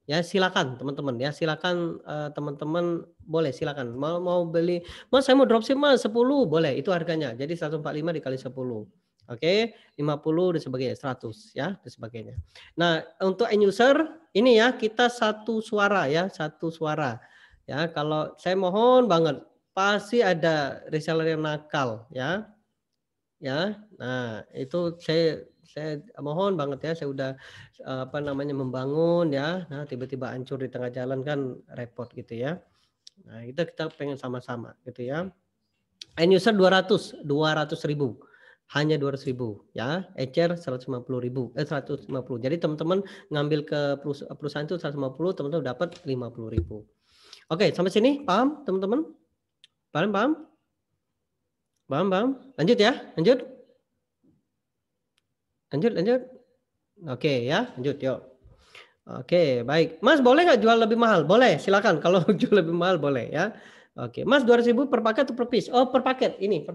Ya silakan teman-teman ya, silakan teman-teman boleh silakan. Mau beli, Mas saya mau dropship Mas 10 boleh, itu harganya. Jadi 145 dikali 10. Oke, 50 dan sebagainya, 100 ya dan sebagainya. Nah, untuk end user ini ya kita satu suara ya, satu suara. Ya, kalau saya mohon banget pasti ada reseller yang nakal ya. Ya. Nah, itu saya mohon banget ya, saya udah apa namanya membangun ya. Nah, tiba-tiba hancur di tengah jalan kan repot gitu ya. Nah, kita pengen sama-sama gitu ya. End user 200.000. Hanya 200.000 ya. Ecer 150.000. 150. Jadi teman-teman ngambil ke perusahaan itu 150, teman-teman dapat 50.000. Oke, sampai sini paham teman-teman? Paham? Lanjut ya, lanjut. Oke ya, lanjut yuk. Oke, baik. Mas boleh nggak jual lebih mahal? Boleh, silakan. Kalau jual lebih mahal boleh ya. Oke, Mas 200.000 per paket atau per piece? Oh, per paket ini.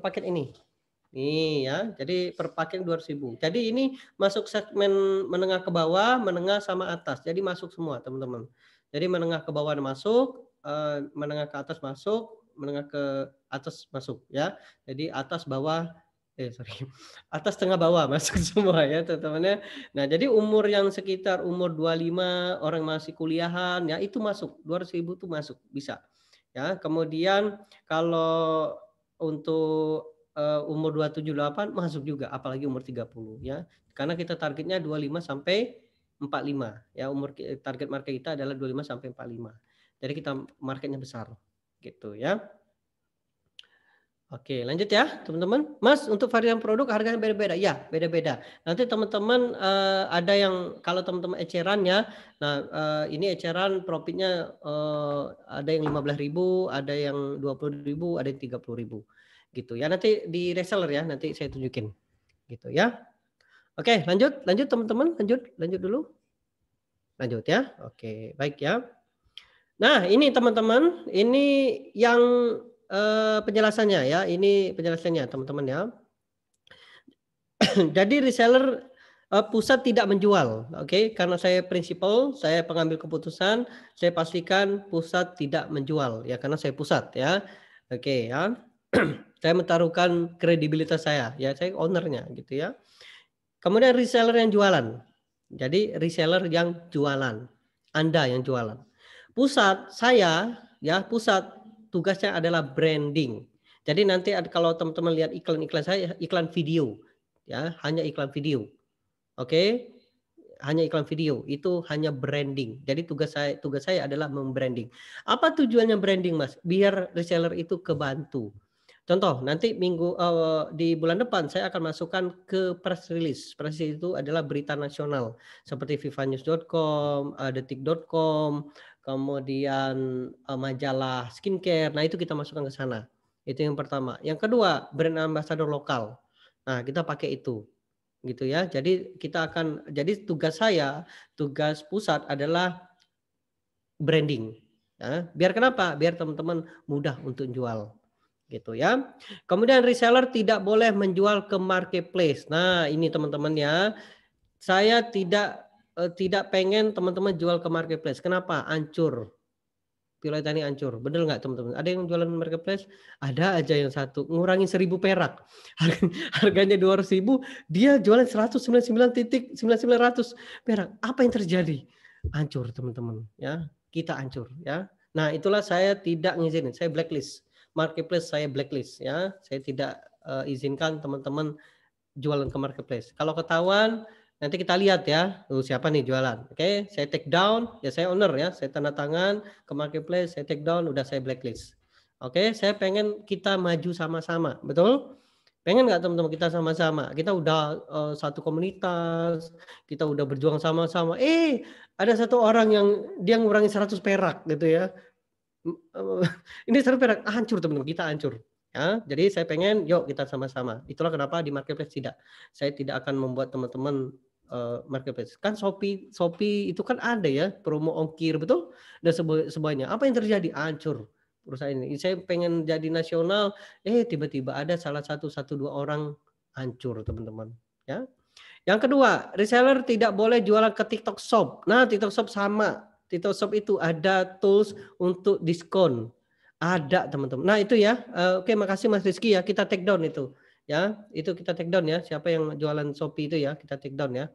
Nih ya, jadi per paket 200.000. Jadi ini masuk segmen menengah ke bawah, menengah sama atas. Jadi masuk semua teman-teman. Jadi menengah ke bawah masuk, menengah ke atas masuk, menengah ke atas masuk ya. Jadi atas bawah sorry, atas tengah bawah masuk semua ya teman-temannya. Nah, jadi umur yang sekitar umur 25, orang masih kuliahan ya itu masuk, 200.000 itu masuk, bisa. Ya, kemudian kalau untuk umur 27, 28 masuk juga, apalagi umur 30 ya. Karena kita targetnya 25 sampai 45 ya, target market kita adalah 25 sampai 45. Jadi kita marketnya besar gitu ya. Oke, lanjut ya, teman-teman. Mas, untuk varian produk harganya beda-beda? Ya, beda-beda. Nanti teman-teman ada yang kalau teman-teman eceran ya. Nah, ini eceran profitnya ada yang 15.000, ada yang 20.000, ada yang 30.000. Gitu ya. Nanti di reseller ya, nanti saya tunjukin. Gitu ya. Oke, lanjut teman-teman, lanjut dulu. Lanjut ya. Oke, baik ya. Nah, ini teman-teman, ini yang penjelasannya ya, ini penjelasannya teman-teman ya. Jadi reseller pusat tidak menjual, oke? Karena saya prinsipal, saya pengambil keputusan, saya pastikan pusat tidak menjual ya, karena saya pusat ya, oke ya. Saya mentaruhkan kredibilitas saya ya, saya ownernya gitu ya. Kemudian reseller yang jualan, jadi reseller yang jualan, Anda yang jualan. Pusat saya ya, pusat tugasnya adalah branding. Jadi nanti kalau teman-teman lihat iklan-iklan saya, iklan video ya, hanya iklan video. Oke? Hanya iklan video, itu hanya branding. Jadi tugas saya adalah membranding. Apa tujuannya branding, Mas? Biar reseller itu kebantu. Contoh, nanti di bulan depan saya akan masukkan ke press release. Press release itu adalah berita nasional seperti vivanews.com, detik.com, kemudian majalah skincare. Nah, itu kita masukkan ke sana. Itu yang pertama. Yang kedua, brand ambassador lokal. Nah, kita pakai itu. Gitu ya. Jadi tugas pusat adalah branding. Ya. Biar kenapa? Biar teman-teman mudah untuk jual. Gitu ya. Kemudian reseller tidak boleh menjual ke marketplace. Nah, ini teman-teman ya. Saya tidak pengen teman-teman jual ke marketplace. Kenapa? Hancur. Viola ini hancur. Bener nggak teman-teman? Ada yang jualan marketplace? Ada aja yang satu ngurangin 1.000 perak. Harganya 200.000, dia jualan 199.9900 perak. Apa yang terjadi? Hancur teman-teman ya. Kita hancur ya. Nah, itulah saya tidak ngizinin. Saya blacklist. Marketplace saya blacklist ya. Saya tidak izinkan teman-teman jualan ke marketplace. Kalau ketahuan nanti kita lihat ya, siapa nih jualan. Oke, saya take down, ya saya owner ya, saya tanda tangan ke marketplace, saya take down, udah saya blacklist. Oke, saya pengen kita maju sama-sama, betul? Pengen nggak teman-teman kita sama-sama? Kita udah satu komunitas, kita udah berjuang sama-sama. Ada satu orang yang dia ngurangi 100 perak gitu ya. Ini 100 perak, hancur teman-teman, kita hancur. Ya, jadi saya pengen yuk kita sama-sama. Itulah kenapa di marketplace tidak. Saya tidak akan membuat teman-teman marketplace. Kan Shopee itu kan ada ya promo ongkir betul dan semuanya. Apa yang terjadi? Hancur perusahaan ini. Saya pengen jadi nasional, tiba-tiba ada salah satu dua orang hancur teman-teman. Ya. Yang kedua, reseller tidak boleh jualan ke TikTok Shop. Nah, TikTok Shop sama. TikTok Shop itu ada tools untuk diskon. Ada teman-teman. Nah itu ya. Oke, makasih Mas Rizky ya. Kita take down itu. Ya, itu kita take down ya. Siapa yang jualan Shopee itu ya, kita take down ya.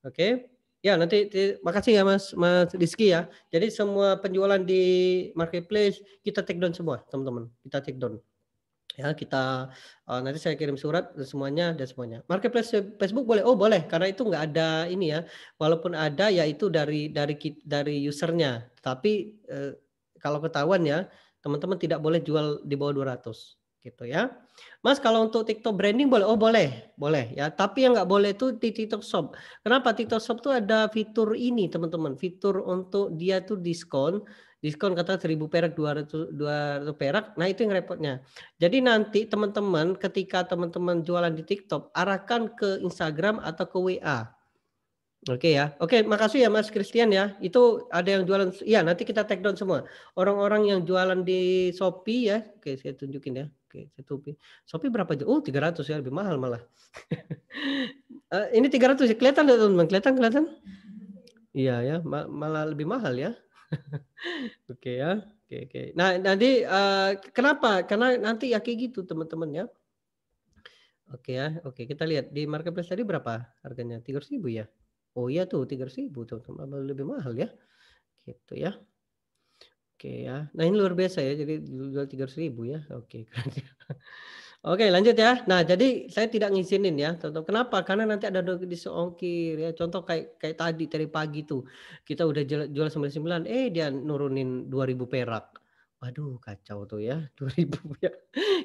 Oke. Ya, nanti makasih ya Mas Rizky ya. Jadi semua penjualan di marketplace kita take down semua, teman-teman. Kita take down. Ya, kita nanti saya kirim surat semuanya dan semuanya. Marketplace Facebook boleh? Oh, boleh. Karena itu nggak ada ini ya. Walaupun ada ya itu dari usernya. Tapi kalau ketahuan ya, teman-teman tidak boleh jual di bawah 200 gitu ya. Mas, kalau untuk TikTok branding boleh? Oh, boleh. Boleh ya. Tapi yang nggak boleh itu di TikTok Shop. Kenapa? TikTok Shop tuh ada fitur ini, teman-teman. Fitur untuk dia tuh diskon kata 1.000 perak, 200 perak. Nah, itu yang repotnya. Jadi nanti teman-teman ketika teman-teman jualan di TikTok arahkan ke Instagram atau ke WA. Oke ya. Oke, makasih ya Mas Christian ya. Itu ada yang jualan ya, nanti kita take down semua. Orang-orang yang jualan di Shopee ya. Oke, saya tunjukin ya. Oke, Shopee. Shopee berapa aja? 300 ya, lebih mahal malah. Ini 300 ya. Kelihatan enggak teman-teman? Kelihatan? Iya ya, malah lebih mahal ya. Oke ya. Oke. Nah, nanti kenapa? Karena nanti ya kayak gitu teman-teman ya. Oke ya, oke kita lihat di marketplace tadi berapa harganya? 300.000 ya? Oh iya tuh 300.000 tuh, lebih mahal ya, gitu ya. Oke ya. Nah ini luar biasa ya, jadi jual 300.000 ya, oke keren ya. Oke lanjut ya. Nah jadi saya tidak ngizinin ya, contoh kenapa? Karena nanti ada ongkir ya, contoh kayak kayak tadi pagi tuh, kita udah jual 99, dia nurunin 2.000 perak. Waduh kacau tuh ya, 2.000 ya.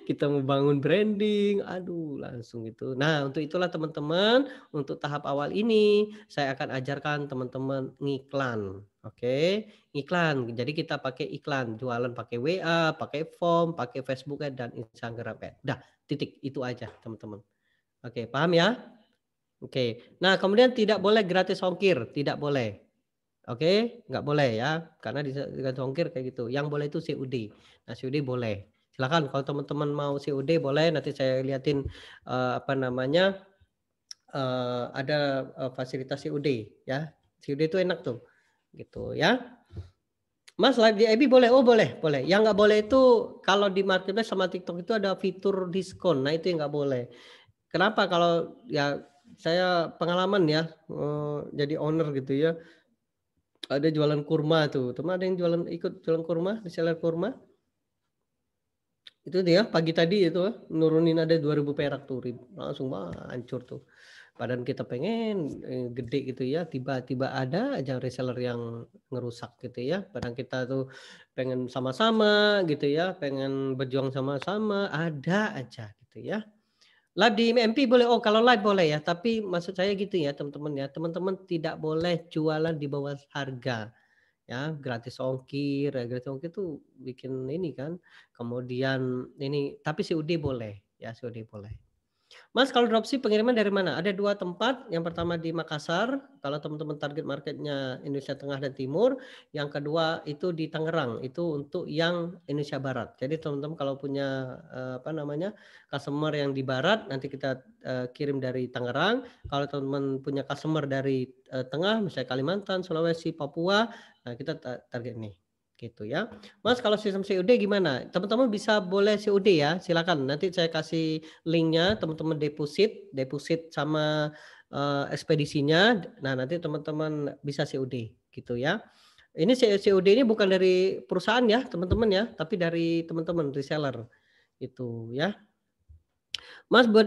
Kita mau bangun branding, aduh langsung itu. Nah untuk itulah teman-teman, untuk tahap awal ini saya akan ajarkan teman-teman ngiklan, oke? Iklan, jadi kita pakai iklan, jualan pakai WA, pakai form, pakai Facebook Ad, dan Instagram Ad. Dah, titik, itu aja teman-teman. Oke, paham ya? Oke. Nah, kemudian tidak boleh gratis ongkir, tidak boleh. Oke, nggak boleh ya, karena di gratis ongkir kayak gitu. Yang boleh itu COD. Nah, COD boleh. Silakan kalau teman-teman mau COD boleh, nanti saya liatin apa namanya ada fasilitas COD ya. COD itu enak tuh, gitu ya. Mas live di FB boleh? Oh boleh boleh. Yang nggak boleh itu kalau di marketplace sama TikTok itu ada fitur diskon. Nah itu yang nggak boleh. Kenapa? Kalau ya saya pengalaman ya, jadi owner gitu ya, ada jualan kurma tuh, teman ada yang ikut jualan kurma, reseller kurma, itu dia pagi tadi itu nurunin ada 2.000 perak tuh, langsung hancur tuh. Padahal kita pengen, gede gitu ya, tiba-tiba ada aja reseller yang ngerusak gitu ya. Padahal kita tuh pengen sama-sama gitu ya, pengen berjuang sama-sama, ada aja gitu ya. Live di MP boleh, oh kalau live boleh ya, tapi maksud saya gitu ya teman-teman ya, teman-teman tidak boleh jualan di bawah harga ya, gratis ongkir, ya gratis ongkir tuh bikin ini kan, kemudian ini tapi COD boleh ya, COD boleh. Mas kalau dropship pengiriman dari mana? Ada 2 tempat, yang pertama di Makassar, kalau teman-teman target marketnya Indonesia Tengah dan Timur, yang kedua itu di Tangerang, itu untuk yang Indonesia Barat. Jadi teman-teman kalau punya, apa namanya, customer yang di barat, nanti kita, kirim dari Tangerang, kalau teman-teman punya customer dari, tengah, misalnya Kalimantan, Sulawesi, Papua, nah kita target nih, gitu ya. Mas kalau sistem COD gimana? Teman-teman bisa boleh COD ya, silakan nanti saya kasih linknya teman-teman deposit deposit sama, ekspedisinya. Nah, nanti teman-teman bisa COD gitu ya. Ini COD ini bukan dari perusahaan ya, teman-teman ya, tapi dari teman-teman reseller, itu ya. Mas buat,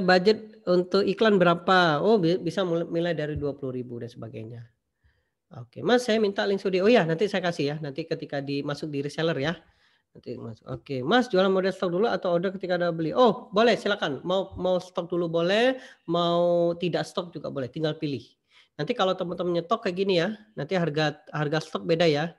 budget untuk iklan berapa? Oh bisa mulai dari 20.000 dan sebagainya. Oke, Mas saya minta link studio. Oh ya, nanti saya kasih ya, nanti ketika masuk di reseller ya. Nanti Mas oke, Mas jualan model stok dulu atau order ketika ada beli? Oh boleh silakan, mau mau stok dulu boleh, mau tidak stok juga boleh, tinggal pilih. Nanti kalau teman-teman nyetok kayak gini ya, nanti harga harga stok beda ya.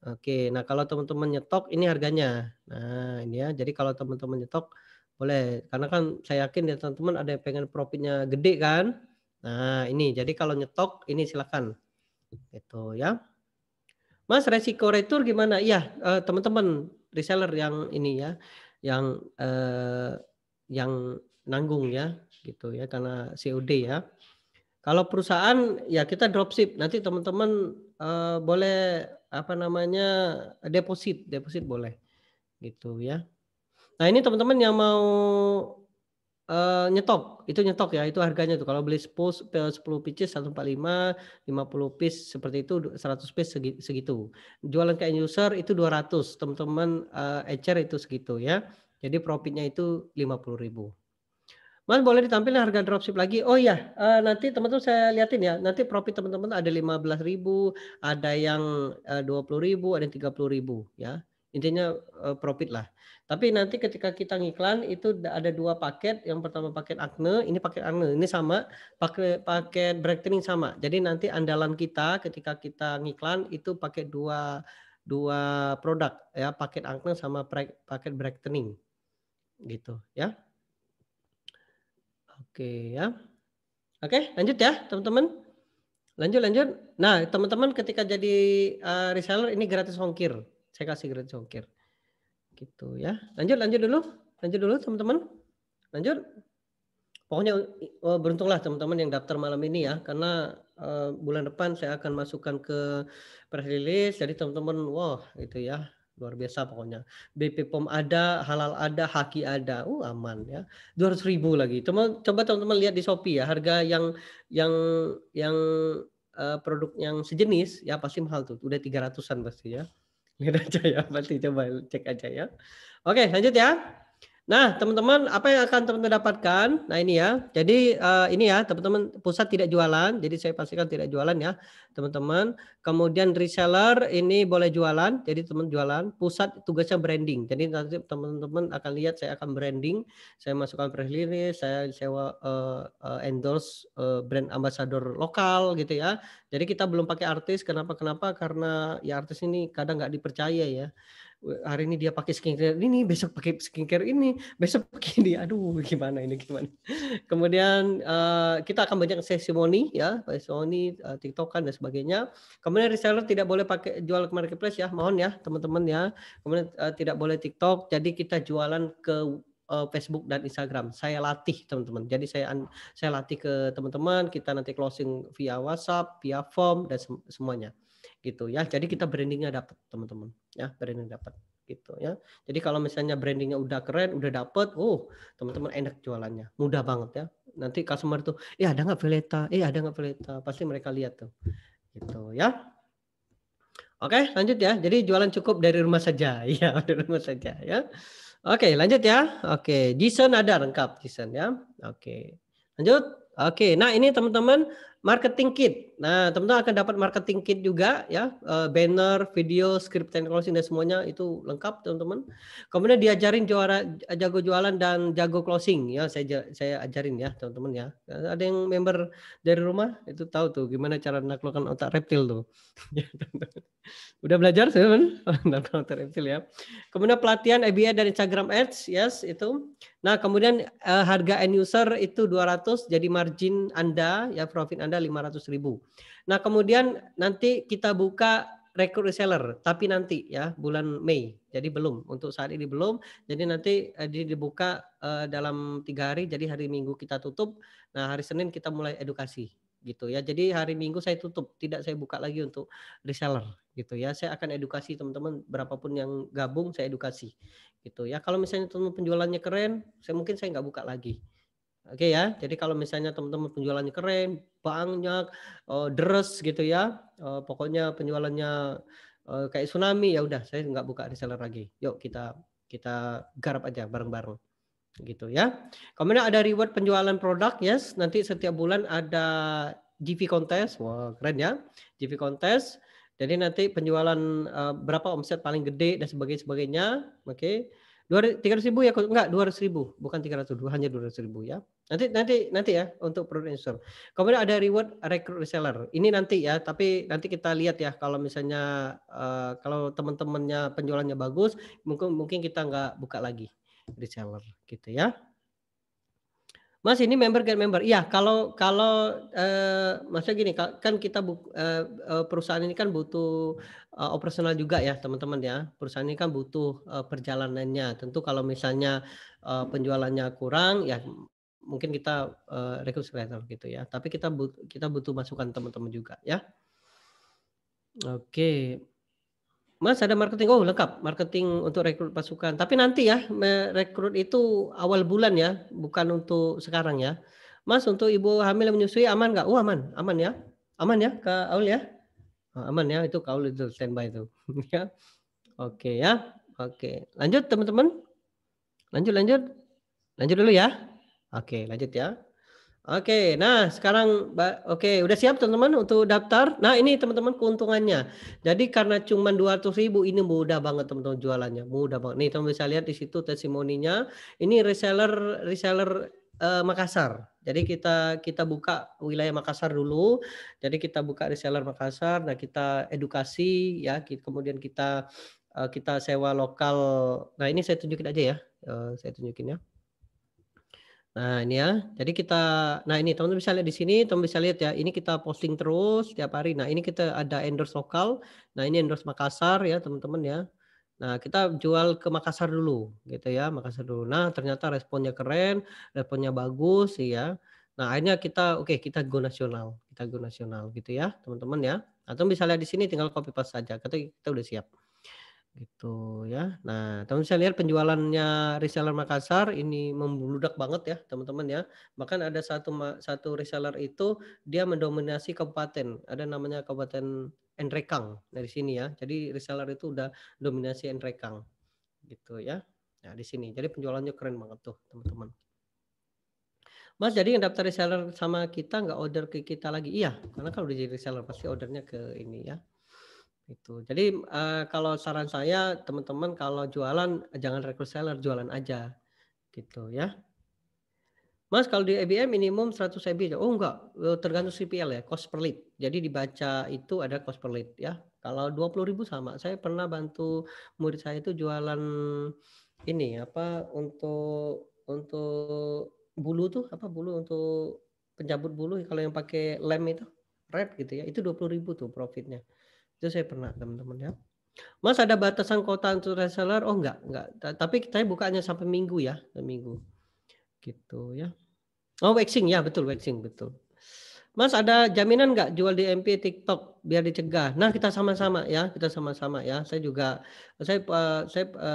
Oke, nah kalau teman-teman nyetok ini harganya. Nah ini ya, jadi kalau teman-teman nyetok boleh, karena kan saya yakin ya teman-teman ada yang pengen profitnya gede kan. Nah ini, jadi kalau nyetok ini silakan, gitu ya. Mas resiko retur gimana? Iya, teman-teman reseller yang ini ya, yang, yang nanggung ya, gitu ya, karena COD ya. Kalau perusahaan ya kita dropship, nanti teman-teman, boleh apa namanya, deposit deposit boleh, gitu ya. Nah ini teman-teman yang mau, nyetok, itu nyetok ya, itu harganya tuh kalau beli 10 pieces 145, 50 piece seperti itu 100 piece segitu. Jualan ke end user itu 200, teman-teman, ecer itu segitu ya. Jadi profitnya itu 50.000. Mas boleh ditampilin harga dropship lagi? Oh iya, nanti teman-teman saya liatin ya, nanti profit teman-teman ada 15.000, ada yang, 20.000, ada yang 30.000 ya. Intinya, profit lah. Tapi nanti ketika kita ngiklan itu ada 2 paket, yang pertama paket Acne, ini paket Acne, ini sama, paket brightening sama. Jadi nanti andalan kita ketika kita ngiklan itu pakai 2 2 produk ya, paket Acne sama paket brightening, gitu ya. Oke ya. Oke, lanjut ya teman-teman. Lanjut lanjut. Nah, teman-teman ketika jadi, reseller ini gratis ongkir. Saya kasih gratis ongkir, gitu ya. Lanjut lanjut dulu teman-teman. Lanjut. Pokoknya, beruntunglah teman-teman yang daftar malam ini ya, karena, bulan depan saya akan masukkan ke press release, jadi teman-teman wah gitu ya, luar biasa pokoknya. BP POM ada, halal ada, Haki ada, aman ya. 200.000 lagi. Coba teman-teman lihat di Shopee ya, harga yang yang produk yang sejenis ya pasti mahal tuh, udah 300-an pasti ya. Lihat aja ya, pasti coba cek aja ya. Oke, lanjut ya. Nah, teman-teman, apa yang akan teman-teman dapatkan? Nah, ini ya. Jadi ini ya, teman-teman, pusat tidak jualan. Jadi saya pastikan tidak jualan ya, teman-teman. Kemudian reseller ini boleh jualan. Jadi teman jualan. Pusat tugasnya branding. Jadi nanti teman-teman akan lihat saya akan branding. Saya masukkan press release, saya sewa endorse brand ambassador lokal gitu ya. Jadi kita belum pakai artis. Kenapa? Karena ya artis ini kadang nggak dipercaya ya. Hari ini dia pakai skincare ini, besok pakai skincare ini, besok pakai ini. Aduh, gimana ini gimana. Kemudian kita akan banyak testimoni ya, testimoni, TikTok-an dan sebagainya. Kemudian reseller tidak boleh pakai jual ke marketplace ya, mohon ya teman-teman ya. Kemudian tidak boleh TikTok, jadi kita jualan ke Facebook dan Instagram. Saya latih teman-teman. Jadi saya latih ke teman-teman, kita nanti closing via WhatsApp, via form dan semuanya. Gitu ya. Jadi kita brandingnya dapat teman-teman ya, branding dapat gitu ya. Jadi kalau misalnya brandingnya udah keren, udah dapet, teman-teman enak jualannya, mudah banget ya. Nanti customer tuh, ada nggak Veleta? Ada nggak Veleta? Pasti mereka lihat tuh, gitu ya. Oke, lanjut ya. Jadi jualan cukup dari rumah saja, iya dari rumah saja ya. Oke, lanjut ya. Oke, Jison ada lengkap Jison ya. Oke, lanjut. Oke, nah ini teman-teman marketing kit. Nah, teman-teman akan dapat marketing kit juga ya, banner, video, script and closing dan semuanya itu lengkap teman-teman. Kemudian diajarin jago jualan dan jago closing ya, saya ajarin ya teman-teman ya. Ada yang member dari rumah itu tahu tuh gimana cara menaklukkan otak reptil tuh. Udah belajar teman-teman? Tentang reptil ya. Kemudian pelatihan ABA dan Instagram Ads, yes itu. Nah, kemudian harga end user itu 200, jadi margin Anda ya profit Anda 500.000. Nah, kemudian nanti kita buka rekrut reseller, tapi nanti ya bulan Mei. Jadi belum, untuk saat ini belum. Jadi nanti dibuka dalam 3 hari, jadi hari Minggu kita tutup. Nah, hari Senin kita mulai edukasi gitu ya. Jadi hari Minggu saya tutup, tidak saya buka lagi untuk reseller gitu ya. Saya akan edukasi teman-teman, berapapun yang gabung saya edukasi gitu ya. Kalau misalnya teman penjualannya keren, saya nggak buka lagi. Oke ya. Jadi kalau misalnya teman-teman penjualannya keren, banyak, deres gitu ya, pokoknya penjualannya kayak tsunami, ya udah saya nggak buka reseller lagi. Yuk kita garap aja bareng-bareng gitu ya. Kemudian ada reward penjualan produk, yes. Nanti setiap bulan ada GV contest. Wah, keren ya. GV contest. Jadi nanti penjualan berapa omset paling gede dan sebagainya. Oke. 300.000 ya, enggak 200.000, bukan 300, hanya 200.000 ya. Nanti ya untuk produk install. Kemudian ada reward rekrut reseller. Ini nanti ya, tapi nanti kita lihat ya kalau misalnya kalau teman-temannya penjualannya bagus, mungkin kita nggak buka lagi reseller gitu ya. Mas ini member get member. Iya, kalau maksudnya gini, kan kita perusahaan ini kan butuh operasional juga ya teman-teman ya. Perusahaan ini kan butuh perjalanannya. Tentu kalau misalnya penjualannya kurang ya mungkin kita rekrut reseller gitu ya. Tapi kita butuh masukan teman-teman juga ya. Oke. Mas ada marketing, lengkap, marketing untuk rekrut pasukan. Tapi nanti ya, merekrut itu awal bulan ya, bukan untuk sekarang ya. Mas untuk ibu hamil yang menyusui aman nggak? Aman, aman ya. Aman ya Kak Aul ya? Aman ya, itu Kak Aul itu standby itu. Ya. Oke ya. Oke, lanjut teman-teman. Lanjut. Lanjut dulu ya. Oke, lanjut ya. Oke, nah sekarang oke udah siap teman-teman untuk daftar. Nah ini teman-teman keuntungannya. Jadi karena cuma 200.000 ini mudah banget teman-teman jualannya, mudah banget. Nih teman bisa lihat di situ testimoninya. Ini reseller Makassar. Jadi kita buka wilayah Makassar dulu. Jadi kita buka reseller Makassar. Nah kita edukasi ya. Kemudian kita sewa lokal. Nah ini saya tunjukin aja ya. Saya tunjukin ya. Nah ini ya, jadi nah ini teman-teman bisa lihat di sini, teman bisa lihat ya, ini kita posting terus tiap hari. Nah ini kita ada endorse lokal, nah ini endorse Makassar ya teman-teman ya. Nah kita jual ke Makassar dulu gitu ya, Makassar dulu. Nah ternyata responnya keren, responnya bagus ya. Nah akhirnya kita go nasional, gitu ya teman-teman ya. Atau bisa lihat di sini tinggal copy paste saja, kita udah siap. gitu ya. Nah, teman bisa lihat penjualannya reseller Makassar ini membludak banget ya, teman-teman ya. Bahkan ada satu reseller itu dia mendominasi kabupaten, ada namanya Kabupaten Enrekang dari sini ya. Jadi reseller itu udah dominasi Enrekang gitu ya. Nah, di sini. Jadi penjualannya keren banget tuh, teman-teman. Mas, jadi yang daftar reseller sama kita nggak order ke kita lagi? Iya, karena kalau udah jadi reseller pasti ordernya ke ini ya. Itu. Jadi, kalau saran saya teman-teman kalau jualan jangan rekrut seller, jualan aja gitu ya. Mas, kalau di IBM minimum 100 MB, oh enggak, tergantung CPL ya, cost per lead. Jadi dibaca itu ada cost per lead ya. Kalau 20.000 sama, saya pernah bantu murid saya itu jualan ini apa, untuk bulu tuh, apa, bulu untuk pencabut bulu kalau yang pakai lem itu, red gitu ya, itu 20.000 tuh profitnya. Itu saya pernah teman-teman ya. Mas, ada batasan kota untuk reseller? Oh enggak, tapi saya bukanya sampai Minggu ya, sampai Minggu, gitu ya. Oh waxing, ya betul waxing, betul. Mas, ada jaminan nggak jual di MP TikTok biar dicegah? Nah, kita sama-sama ya, kita sama-sama ya. Saya juga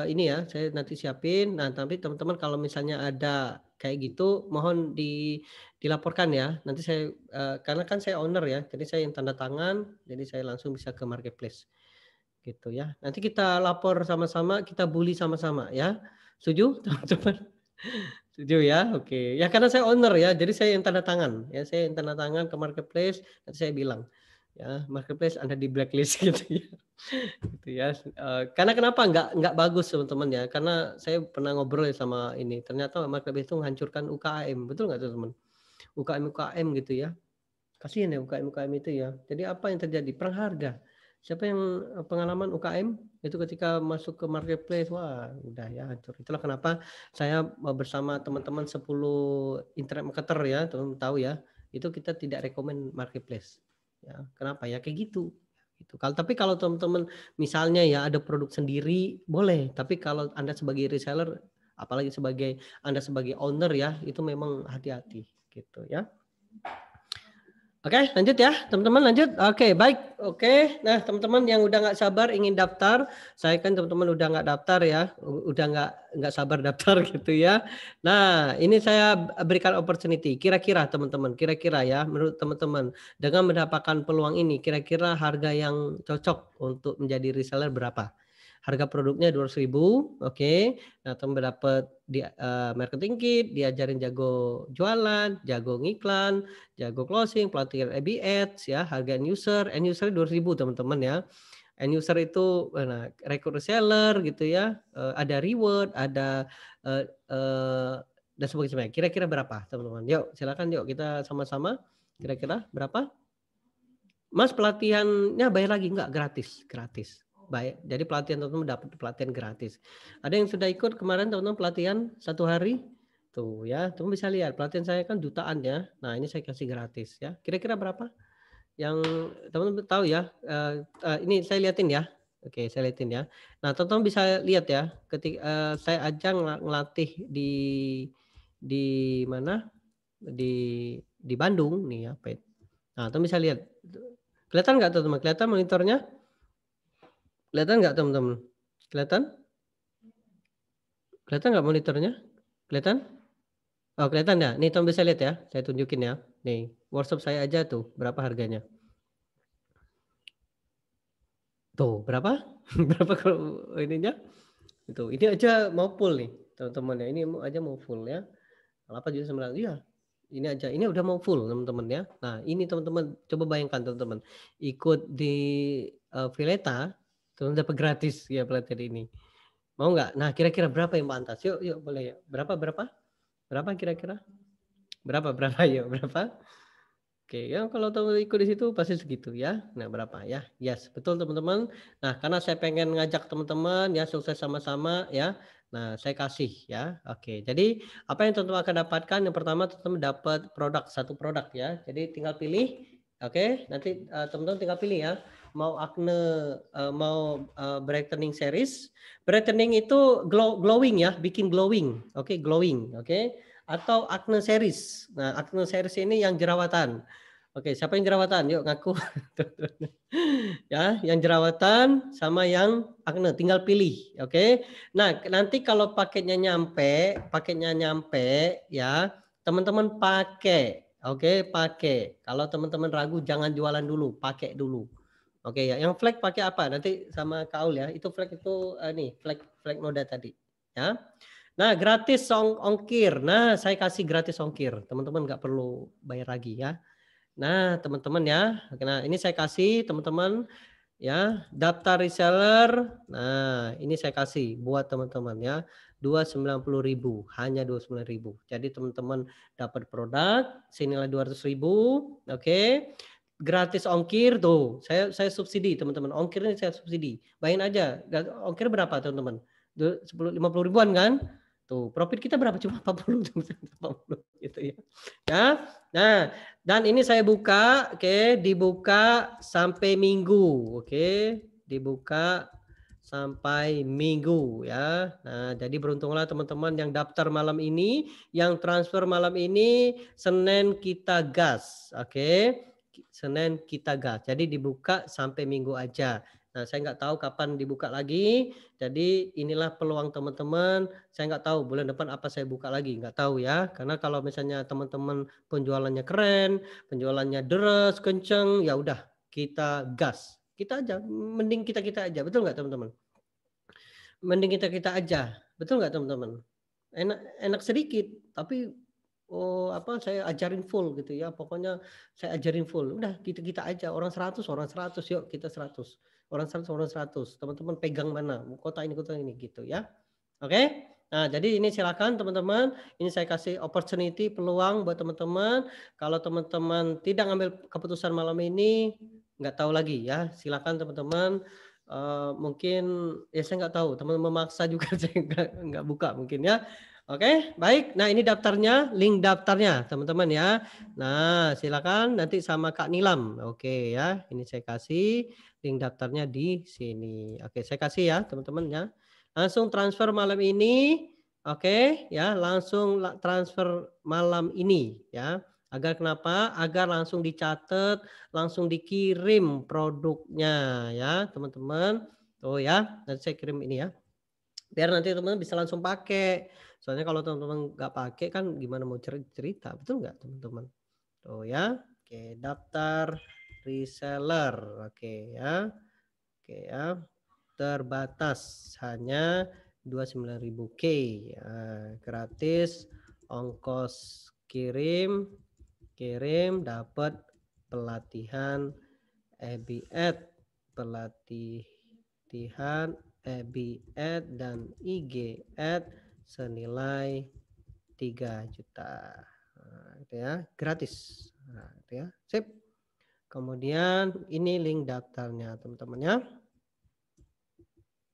ini ya, saya nanti siapin. Nah, tapi teman-teman kalau misalnya ada kayak gitu mohon dilaporkan ya. Nanti saya, karena kan saya owner ya, jadi saya yang tanda tangan, jadi saya langsung bisa ke marketplace. Gitu ya. Nanti kita lapor sama-sama, kita bully sama-sama ya. Setuju teman-teman? Setuju ya? Oke. Ya karena saya owner ya, jadi saya yang tanda tangan ya, saya yang tanda tangan ke marketplace, nanti saya bilang, ya marketplace Anda di blacklist gitu ya. Gitu ya. Karena kenapa nggak bagus teman-teman ya, karena saya pernah ngobrol ya sama ini, ternyata marketplace itu menghancurkan UKM, betul nggak teman-teman? UKM-UKM gitu ya. Kasihan ya UKM-UKM itu ya. Jadi apa yang terjadi? Perang harga. Siapa yang pengalaman UKM itu ketika masuk ke marketplace, wah udah ya hancur. Itulah kenapa saya bersama teman-teman 10 internet marketer ya, teman-teman tahu ya, itu kita tidak rekomen marketplace. Ya, kenapa ya kayak gitu. Gitu. Tapi kalau teman-teman misalnya ya ada produk sendiri boleh, tapi kalau Anda sebagai reseller apalagi Anda sebagai owner ya, itu memang hati-hati gitu ya. Oke, lanjut ya, teman-teman lanjut. Oke, baik. Oke, nah teman-teman yang udah nggak sabar ingin daftar, saya kan teman-teman udah nggak daftar ya, udah nggak sabar daftar gitu ya. Nah, ini saya berikan opportunity. Kira-kira teman-teman, kira-kira ya, menurut teman-teman dengan mendapatkan peluang ini, kira-kira harga yang cocok untuk menjadi reseller berapa? Harga produknya 200.000, oke. Nah, teman dapat marketing kit, diajarin jago jualan, jago ngiklan, jago closing, pelatihan AB Ads ya, harga end user 200.000 teman-teman ya. End user itu nah, rekrut reseller gitu ya, ada reward, ada dan sebagainya. Kira-kira berapa teman-teman? Yuk silakan yuk kita sama-sama. Kira-kira berapa? Mas, pelatihannya bayar lagi? Enggak, gratis, gratis. Baik, jadi pelatihan teman-teman dapat pelatihan gratis. Ada yang sudah ikut kemarin teman-teman pelatihan 1 hari? Tuh ya, teman bisa lihat pelatihan saya kan jutaan ya. Nah, ini saya kasih gratis ya. Kira-kira berapa? Yang teman-teman tahu ya, ini saya liatin ya. Oke, saya liatin ya. Nah, teman-teman bisa lihat ya, ketika saya ajang ngelatih di mana? Di Bandung nih ya, Pet. Nah, teman bisa lihat. Kelihatan nggak teman-teman? Kelihatan monitornya? Kelihatan nggak teman-teman? Kelihatan? Kelihatan nggak monitornya? Kelihatan? Oh, kelihatan ya? Nih teman bisa lihat ya, saya tunjukin ya. Nih, workshop saya aja tuh, berapa harganya? Tuh, berapa? Berapa kalau ininya? Itu, ini aja mau full nih, teman-teman ya. Ini aja mau full ya. 8.900.000 iya. Ini aja, ini udah mau full teman-teman ya. Nah, ini teman-teman coba bayangkan teman-teman, ikut di Vileta, teman dapat gratis ya pelatihan ini. Mau nggak? Nah, kira-kira berapa yang pantas? Yuk, yuk boleh ya. Berapa? Berapa kira-kira? Berapa? Yuk, berapa? Oke, ya kalau teman ikut di situ pasti segitu ya. Nah, berapa ya? Yes, betul teman-teman. Nah, karena saya pengen ngajak teman-teman ya sukses sama-sama ya. Nah, saya kasih ya. Oke, jadi apa yang teman-teman akan dapatkan? Yang pertama teman-teman dapat satu produk ya. Jadi tinggal pilih. Oke, nanti teman-teman tinggal pilih ya. Mau Acne, mau brightening series. Brightening itu glowing ya, bikin glowing. Oke, glowing. Oke. Atau Acne series. Nah, Acne series ini yang jerawatan. Oke, siapa yang jerawatan? Yuk ngaku. Ya, yang jerawatan sama yang akne, tinggal pilih, oke. Nah, nanti kalau paketnya nyampe ya, teman-teman pakai, oke, pakai. Kalau teman-teman ragu jangan jualan dulu, pakai dulu. Oke ya, yang flag pakai apa? Nanti sama Kaul ya. Itu flag itu nih, flag noda tadi, ya. Nah, gratis ongkir. Nah, saya kasih gratis ongkir. Teman-teman nggak perlu bayar lagi ya. Nah, teman-teman ya. Nah, ini saya kasih teman-teman ya, daftar reseller. Nah, ini saya kasih buat teman-teman ya. 290.000, hanya 290.000. Jadi teman-teman dapat produk senilai 200.000, oke. Gratis ongkir tuh. Saya subsidi teman-teman. Ongkirnya saya subsidi. Bayangin aja, ongkir berapa teman-teman? 50 ribuan kan? Tuh, profit kita berapa? Cuma 40 gitu ya. Ya. Nah, dan ini saya buka, oke, dibuka sampai Minggu, oke, dibuka sampai Minggu ya. Nah, jadi beruntunglah teman-teman yang daftar malam ini, yang transfer malam ini, Senin kita gas, oke. Senin kita gas. Jadi dibuka sampai Minggu aja. Nah, saya nggak tahu kapan dibuka lagi. Jadi inilah peluang teman-teman. Saya nggak tahu bulan depan apa saya buka lagi, nggak tahu ya. Karena kalau misalnya teman-teman penjualannya keren, penjualannya deres, kenceng, ya udah kita gas. Kita aja, mending kita aja, betul nggak teman-teman? Mending kita aja, betul nggak teman-teman? Enak enak sedikit, tapi oh apa saya ajarin full gitu ya. Pokoknya saya ajarin full. Udah kita aja orang 100 yuk kita 100. Orang 100 orang 100. Teman-teman pegang mana? Kota ini gitu ya. Oke? Nah, jadi ini silakan teman-teman, ini saya kasih opportunity peluang buat teman-teman. Kalau teman-teman tidak ngambil keputusan malam ini, nggak tahu lagi ya. Silakan teman-teman. Mungkin ya saya nggak tahu, teman-teman memaksa juga saya nggak buka mungkin ya. Oke, baik. Nah, ini daftarnya, link daftarnya teman-teman ya. Nah, silakan nanti sama Kak Nilam. Oke ya, ini saya kasih link daftarnya di sini. Oke, saya kasih ya teman-teman ya. Langsung transfer malam ini. Oke, ya, langsung transfer malam ini ya. Agar kenapa? Agar langsung dicatat, langsung dikirim produknya ya, teman-teman. Tuh ya, nanti saya kirim ini ya. Biar nanti teman-teman bisa langsung pakai. Soalnya kalau teman-teman nggak pakai kan gimana mau cerita, betul nggak teman-teman? Tuh ya. Oke, daftar reseller. Oke ya. Oke ya. Terbatas hanya 29.000 ya, gratis ongkos kirim dapat pelatihan EBI pelatihan EBI dan IG senilai 3 juta. Nah, itu ya, gratis. Nah, itu ya. Sip. Kemudian ini link daftarnya teman-teman ya.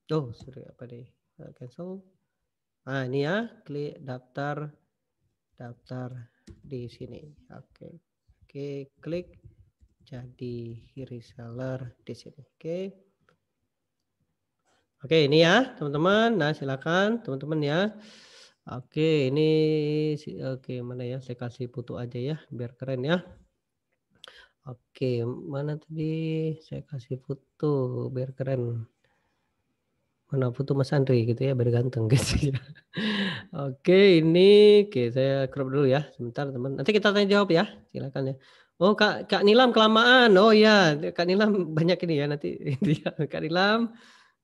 Oh, sorry apa deh? Cancel. Nah, ini ya, klik daftar di sini. Oke. Oke, klik jadi reseller di sini. Oke. Oke, ini ya, teman-teman. Nah, silakan teman-teman ya. Oke, ini oke, mana ya? Saya kasih foto aja ya, biar keren ya. Oke, mana tadi? Saya kasih foto biar keren. Mana foto Mas Andri gitu ya, biar ganteng gitu ya. Oke, ini oke saya crop dulu ya, sebentar teman. Nanti kita tanya jawab ya, silakan ya. Oh Kak Nilam kelamaan. Oh ya, Kak Nilam banyak ini ya nanti dia Kak Nilam.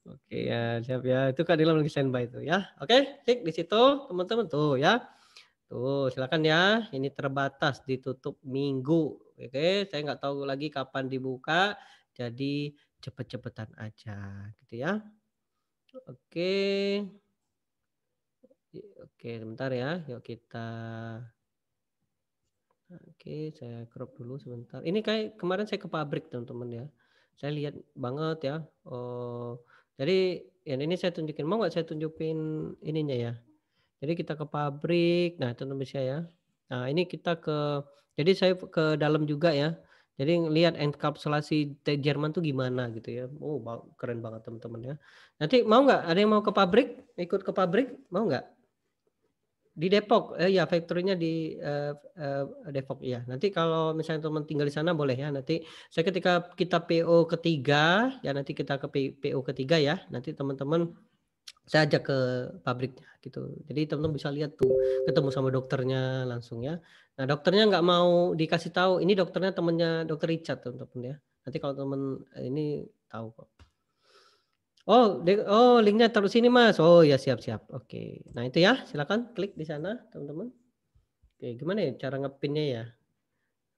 Oke ya, siap ya. Itu Kak Nilam lagi standby itu ya. Oke, klik di situ teman-teman tuh ya. Tuh, silakan ya. Ini terbatas ditutup Minggu. Oke, saya nggak tahu lagi kapan dibuka. Jadi cepet-cepetan aja gitu ya. Oke. Oke, sebentar ya. Yuk kita Oke, saya crop dulu sebentar. Ini kayak kemarin saya ke pabrik teman-teman ya. Saya lihat banget ya. Oh, jadi ya ini saya tunjukin. Mau nggak saya tunjukin ininya ya? Jadi kita ke pabrik. Nah, teman-teman saya ya. Nah, ini kita jadi saya ke dalam juga ya. Jadi lihat enkapsulasi Jerman tuh gimana gitu ya. Oh, keren banget teman-teman ya. Nanti mau nggak? Ada yang mau ke pabrik? Ikut ke pabrik? Mau nggak? Di Depok, ya factory-nya di Depok ya. Nanti kalau misalnya teman tinggal di sana boleh ya. Nanti saya ketika kita PO ketiga, ya nanti kita ke PO ketiga ya. Nanti teman-teman saya ajak ke pabriknya gitu. Jadi teman-teman bisa lihat tuh, ketemu sama dokternya langsung ya. Nah dokternya nggak mau dikasih tahu, ini dokternya temennya dokter Richard teman-teman ya. Nanti kalau teman ini tahu kok. Oh, linknya taruh sini Mas. Oh ya siap-siap. Oke. Nah itu ya, silakan klik di sana teman-teman. Oke, gimana ya cara ngepinnya ya?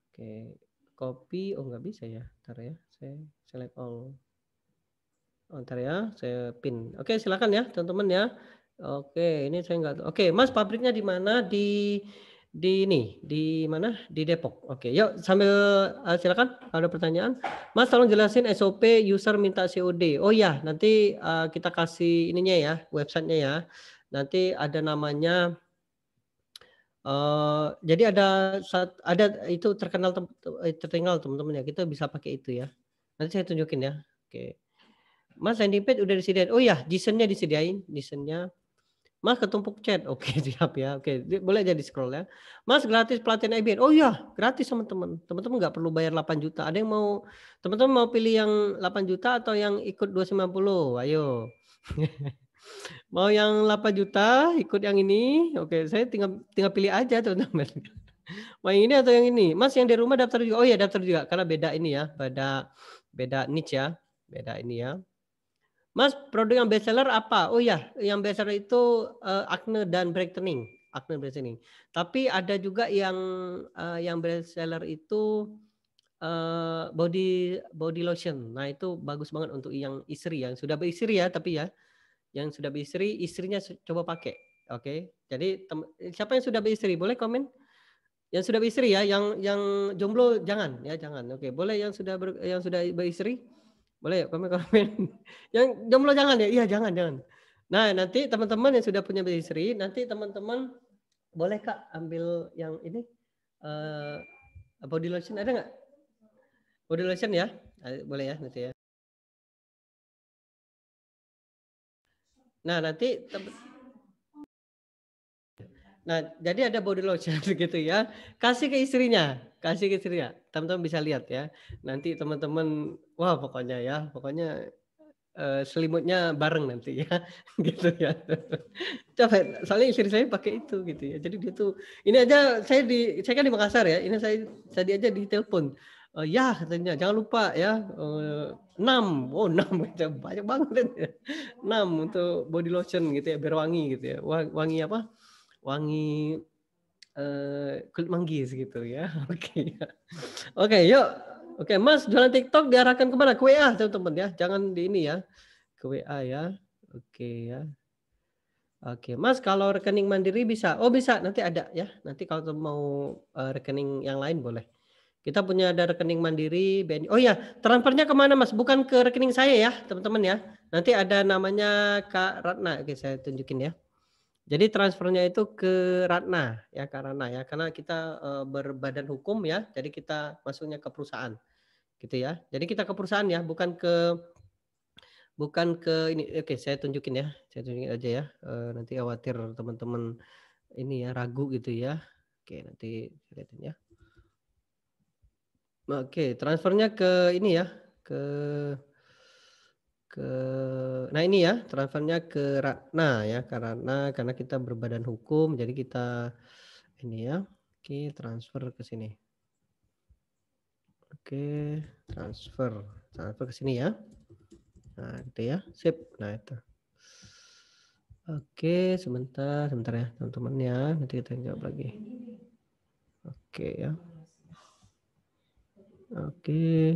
Oke, copy. Oh nggak bisa ya. Ntar ya, saya select all. Oh, ntar ya, saya pin. Oke, silakan ya teman-teman ya. Oke, ini saya nggak. Oke, Mas pabriknya di mana? Di ini, di mana? Di Depok. Oke, yuk sambil silakan kalau ada pertanyaan. Mas tolong jelasin SOP user minta COD. Oh ya, nanti kita kasih ininya ya, websitenya ya. Nanti ada namanya. Jadi ada itu terkenal teman-teman ya. Kita bisa pakai itu ya. Nanti saya tunjukin ya. Oke. Mas landing page udah disediain. Oh ya, JSON-nya disediain, JSON-nya. Mas ketumpuk chat. Oke, siap ya. Oke, boleh jadi scroll ya. Mas gratis pelatihan IBM. Oh iya, gratis teman-teman. Teman-teman nggak perlu bayar 8 juta. Ada yang mau teman-teman mau pilih yang 8 juta atau yang ikut 290? Ayo. Mau yang 8 juta ikut yang ini? Oke, saya tinggal pilih aja teman-teman. Mau yang ini atau yang ini? Mas yang di rumah daftar juga. Oh iya, daftar juga karena beda ini ya, beda niche ya. Beda ini ya. Mas, produk yang best seller apa? Oh ya, yang best seller itu acne dan brightening, acne brightening. Tapi ada juga yang best seller itu body lotion. Nah, itu bagus banget untuk yang istri yang sudah beristri ya, tapi ya, yang sudah beristri, istrinya coba pakai. Oke. Jadi siapa yang sudah beristri? Boleh komen? Yang sudah beristri ya, yang jomblo jangan ya, jangan. Oke, boleh yang sudah beristri? Boleh komen. Yang jomblo jangan ya? Iya, jangan. Nah, nanti teman-teman yang sudah punya istri, nanti teman-teman boleh Kak ambil yang ini body lotion ada nggak? Body lotion ya? Boleh ya nanti ya. Nah, nanti jadi ada body lotion gitu ya. Kasih ke istrinya. Teman-teman bisa lihat ya. Nanti teman-teman wah pokoknya selimutnya bareng nanti ya gitu ya. Coba soalnya istri saya pakai itu gitu ya. Jadi dia tuh ini aja saya kan di Makassar ya. Ini saya tadi aja di telepon. Ya katanya jangan lupa ya 6. Oh 6 banyak banget ya. 6 untuk body lotion gitu ya biar wangi gitu ya. Wangi apa? Wangi kulit manggis gitu ya. Oke. Oke, yuk. Oke, Mas jualan TikTok diarahkan kemana? Ke WA teman-teman ya. Jangan di ini ya. Ke WA ya. Oke ya. Oke, Mas kalau rekening mandiri bisa? Oh bisa, nanti ada ya. Nanti kalau mau rekening yang lain boleh. Kita punya ada rekening mandiri, BNI. Oh ya, transfernya kemana Mas? Bukan ke rekening saya ya, teman-teman ya. Nanti ada namanya Kak Ratna. Oke, saya tunjukin ya. Jadi transfernya itu ke Ratna ya, Kak Ratna ya. Karena kita berbadan hukum ya, jadi kita masuknya ke perusahaan gitu ya. Jadi kita ke perusahaan ya, bukan ke ini. Oke, saya tunjukin ya. Saya tunjukin aja ya. Nanti khawatir teman-teman ini ya ragu gitu ya. Oke, nanti lihatin ya. Oke, transfernya ke ini ya. Nah ini ya, transfernya ke Ratna ya, karena kita berbadan hukum, jadi kita ini ya. Oke, transfer ke sini. Oke, transfer ke sini ya. Nah, itu ya. Sip. Nah, itu. Oke, sebentar ya, teman-teman ya. Nanti kita jawab lagi. Oke ya. Oke.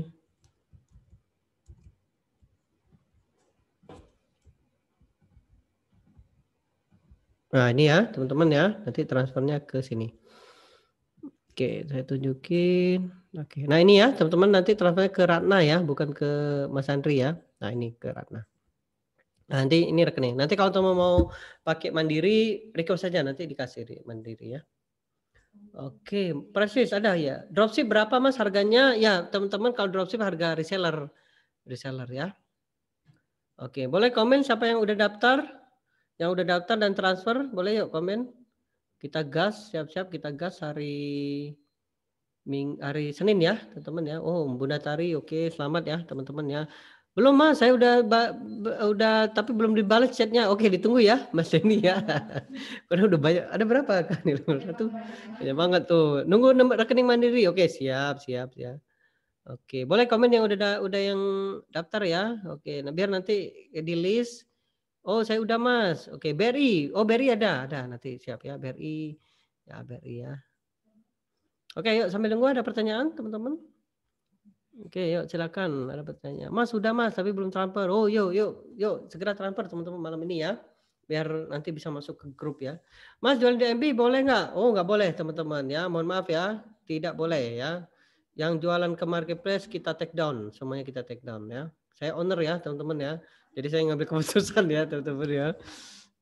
Nah, ini ya, teman-teman ya. Nanti transfernya ke sini. Oke, saya tunjukin. Oke. Nah, ini ya, teman-teman nanti transfernya ke Ratna ya, bukan ke Mas Andri ya. Nah, ini ke Ratna. Nah, nanti ini rekening. Nanti kalau teman mau pakai mandiri, request saja nanti dikasih mandiri ya. Oke, persis ada ya. Dropship berapa Mas harganya? Ya, teman-teman kalau dropship harga reseller ya. Oke, boleh komen siapa yang udah daftar? Yang udah daftar dan transfer, boleh yuk komen. Kita gas, siap-siap kita gas hari Senin ya, teman-teman ya. Oh, Bunda Tari, oke, selamat ya, teman-teman ya. Belum Mas, saya udah tapi belum dibalas chatnya. Oke, ditunggu ya, Mas Denny ya. Karena udah banyak. Ada berapa kan? Satu. Banyak banget tuh. Nunggu nomor rekening Mandiri. Oke, siap ya. Oke, boleh komen yang udah yang daftar ya. Oke, nah biar nanti di list. Oh, saya udah Mas. Oke, BRI. Oh, BRI ada nanti siap ya BRI. Ya, BRI ya. Oke, yuk sambil nunggu ada pertanyaan teman-teman. Oke, yuk silakan ada pertanyaan. Mas sudah Mas, tapi belum transfer. Oh, yuk segera transfer teman-teman malam ini ya. Biar nanti bisa masuk ke grup ya. Mas jualan DMB boleh nggak? Oh, nggak boleh teman-teman ya. Mohon maaf ya, tidak boleh ya. Yang jualan ke marketplace kita take down, semuanya kita take down ya. Saya owner ya teman-teman ya. Jadi saya ngambil keputusan ya teman-teman ya.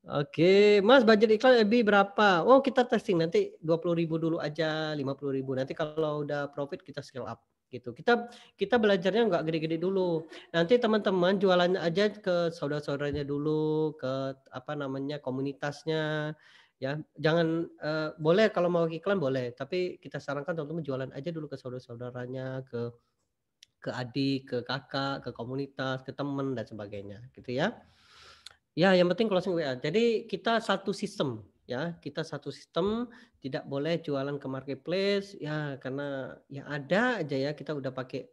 Oke, Mas budget iklan FB berapa? Oh kita testing nanti 20.000 dulu aja, 50.000. Nanti kalau udah profit kita scale up gitu. Kita belajarnya nggak gede-gede dulu. Nanti teman-teman jualannya aja ke saudara-saudaranya dulu, ke apa namanya komunitasnya, ya. Jangan boleh kalau mau iklan boleh, tapi kita sarankan teman-teman jualan aja dulu ke saudara-saudaranya, ke adik, ke kakak, ke komunitas, ke teman dan sebagainya, gitu ya. Ya, yang penting closing WA. Jadi kita satu sistem ya, kita satu sistem, tidak boleh jualan ke marketplace ya karena ya ada aja ya kita udah pakai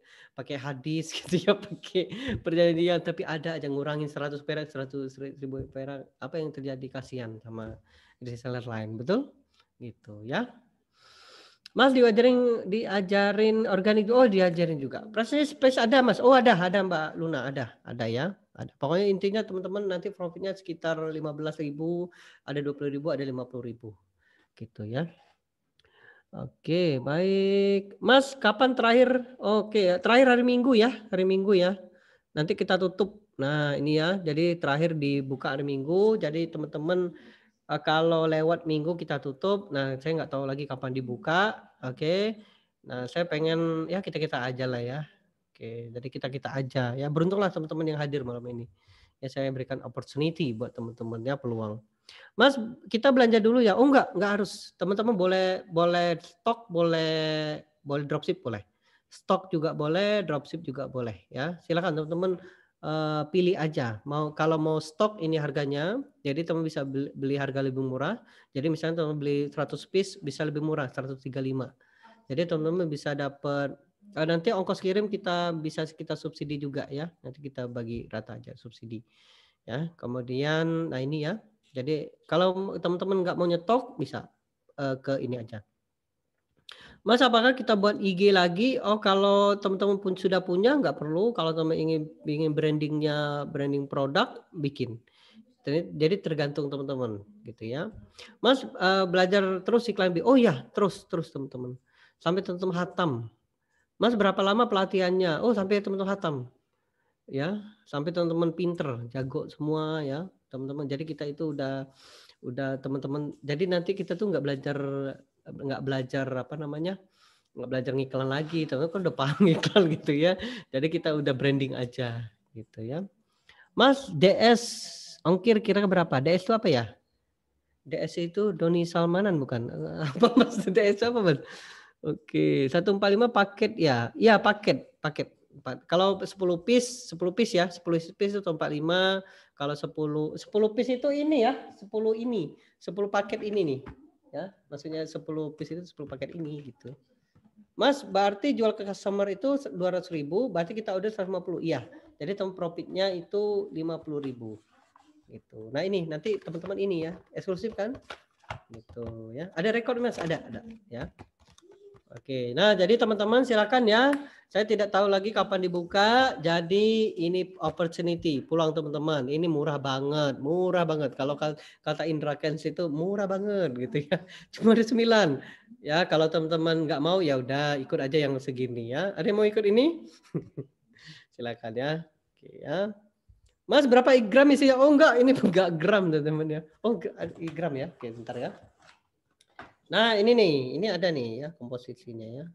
hadis gitu ya, pakai perjanjian tapi ada aja ngurangin 100 perak, 100.000 perak. Apa yang terjadi kasihan sama reseller lain, betul? Gitu ya. Mas diajarin organik, oh diajarin juga. Proses space ada Mas, oh ada Mbak Luna, ada ya. Ada. Pokoknya intinya teman-teman nanti profitnya sekitar 15.000, ada 20.000, ada 50.000 gitu ya. Oke, baik. Mas, kapan terakhir? Oke, terakhir hari Minggu ya. Nanti kita tutup. Nah, ini ya. Jadi terakhir dibuka hari Minggu. Jadi teman-teman kalau lewat Minggu kita tutup. Nah, saya nggak tahu lagi kapan dibuka. Oke. Nah, saya pengen ya kita aja lah ya. Oke, jadi kita aja ya. Beruntunglah teman-teman yang hadir malam ini. Ya saya berikan opportunity buat teman-teman ya, peluang. Mas, kita belanja dulu ya. Oh enggak harus. Teman-teman boleh stok, boleh dropship boleh. Stok juga boleh, dropship juga boleh ya. Silakan teman-teman pilih aja. Kalau mau stok ini harganya, jadi teman bisa beli harga lebih murah. Jadi misalnya teman beli 100 piece bisa lebih murah 135. Jadi teman-teman bisa dapat nanti ongkos kirim bisa kita subsidi juga ya. Nanti kita bagi rata aja subsidi. Ya, kemudian nah ini ya. Jadi kalau teman-teman nggak mau nyetok bisa ke ini aja. Mas, apakah kita buat IG lagi? Oh, kalau teman-teman pun sudah punya nggak perlu. Kalau teman ingin branding produk bikin. Jadi tergantung teman-teman gitu ya. Mas belajar terus iklan. Oh ya, terus teman-teman. Sampai teman-teman hatam. Mas berapa lama pelatihannya? Oh, sampai teman-teman hatam. Ya, sampai teman-teman pinter, jago semua ya, teman-teman. Jadi kita itu udah teman-teman. Jadi nanti kita tuh nggak belajar apa namanya, nggak belajar ngiklan lagi. Teman-teman kan udah paham iklan gitu ya. Jadi kita udah branding aja gitu ya. Mas, DS ongkir kira berapa? DS itu apa ya? DS itu Doni Salmanan bukan? Apa Mas? DS apa Mas? Oke, 145 paket ya. Iya, paket. Kalau 10 piece ya, 10 piece itu 145. Kalau 10 piece itu ini ya, 10 paket ini nih. Ya, maksudnya 10 piece itu 10 paket ini gitu. Mas, berarti jual ke customer itu 200.000, berarti kita order 150. Iya. Jadi profitnya itu 50.000. Gitu. Nah, ini nanti teman-teman ini ya, eksklusif kan? Gitu ya. Ada rekor Mas? Ada ya. Oke, nah jadi teman-teman silakan ya. Saya tidak tahu lagi kapan dibuka. Jadi ini opportunity, pulang teman-teman. Ini murah banget. Kalau kata Indra Kents itu murah banget gitu ya. Cuma ada 9. Ya, kalau teman-teman nggak mau ya udah ikut aja yang segini ya. Ada yang mau ikut ini? Silakan ya. Oke ya. Mas berapa gram isinya? Oh enggak, ini enggak gram teman-teman ya. Oh gram ya. Oke, bentar ya. Nah, ini nih, ini ada nih ya komposisinya ya.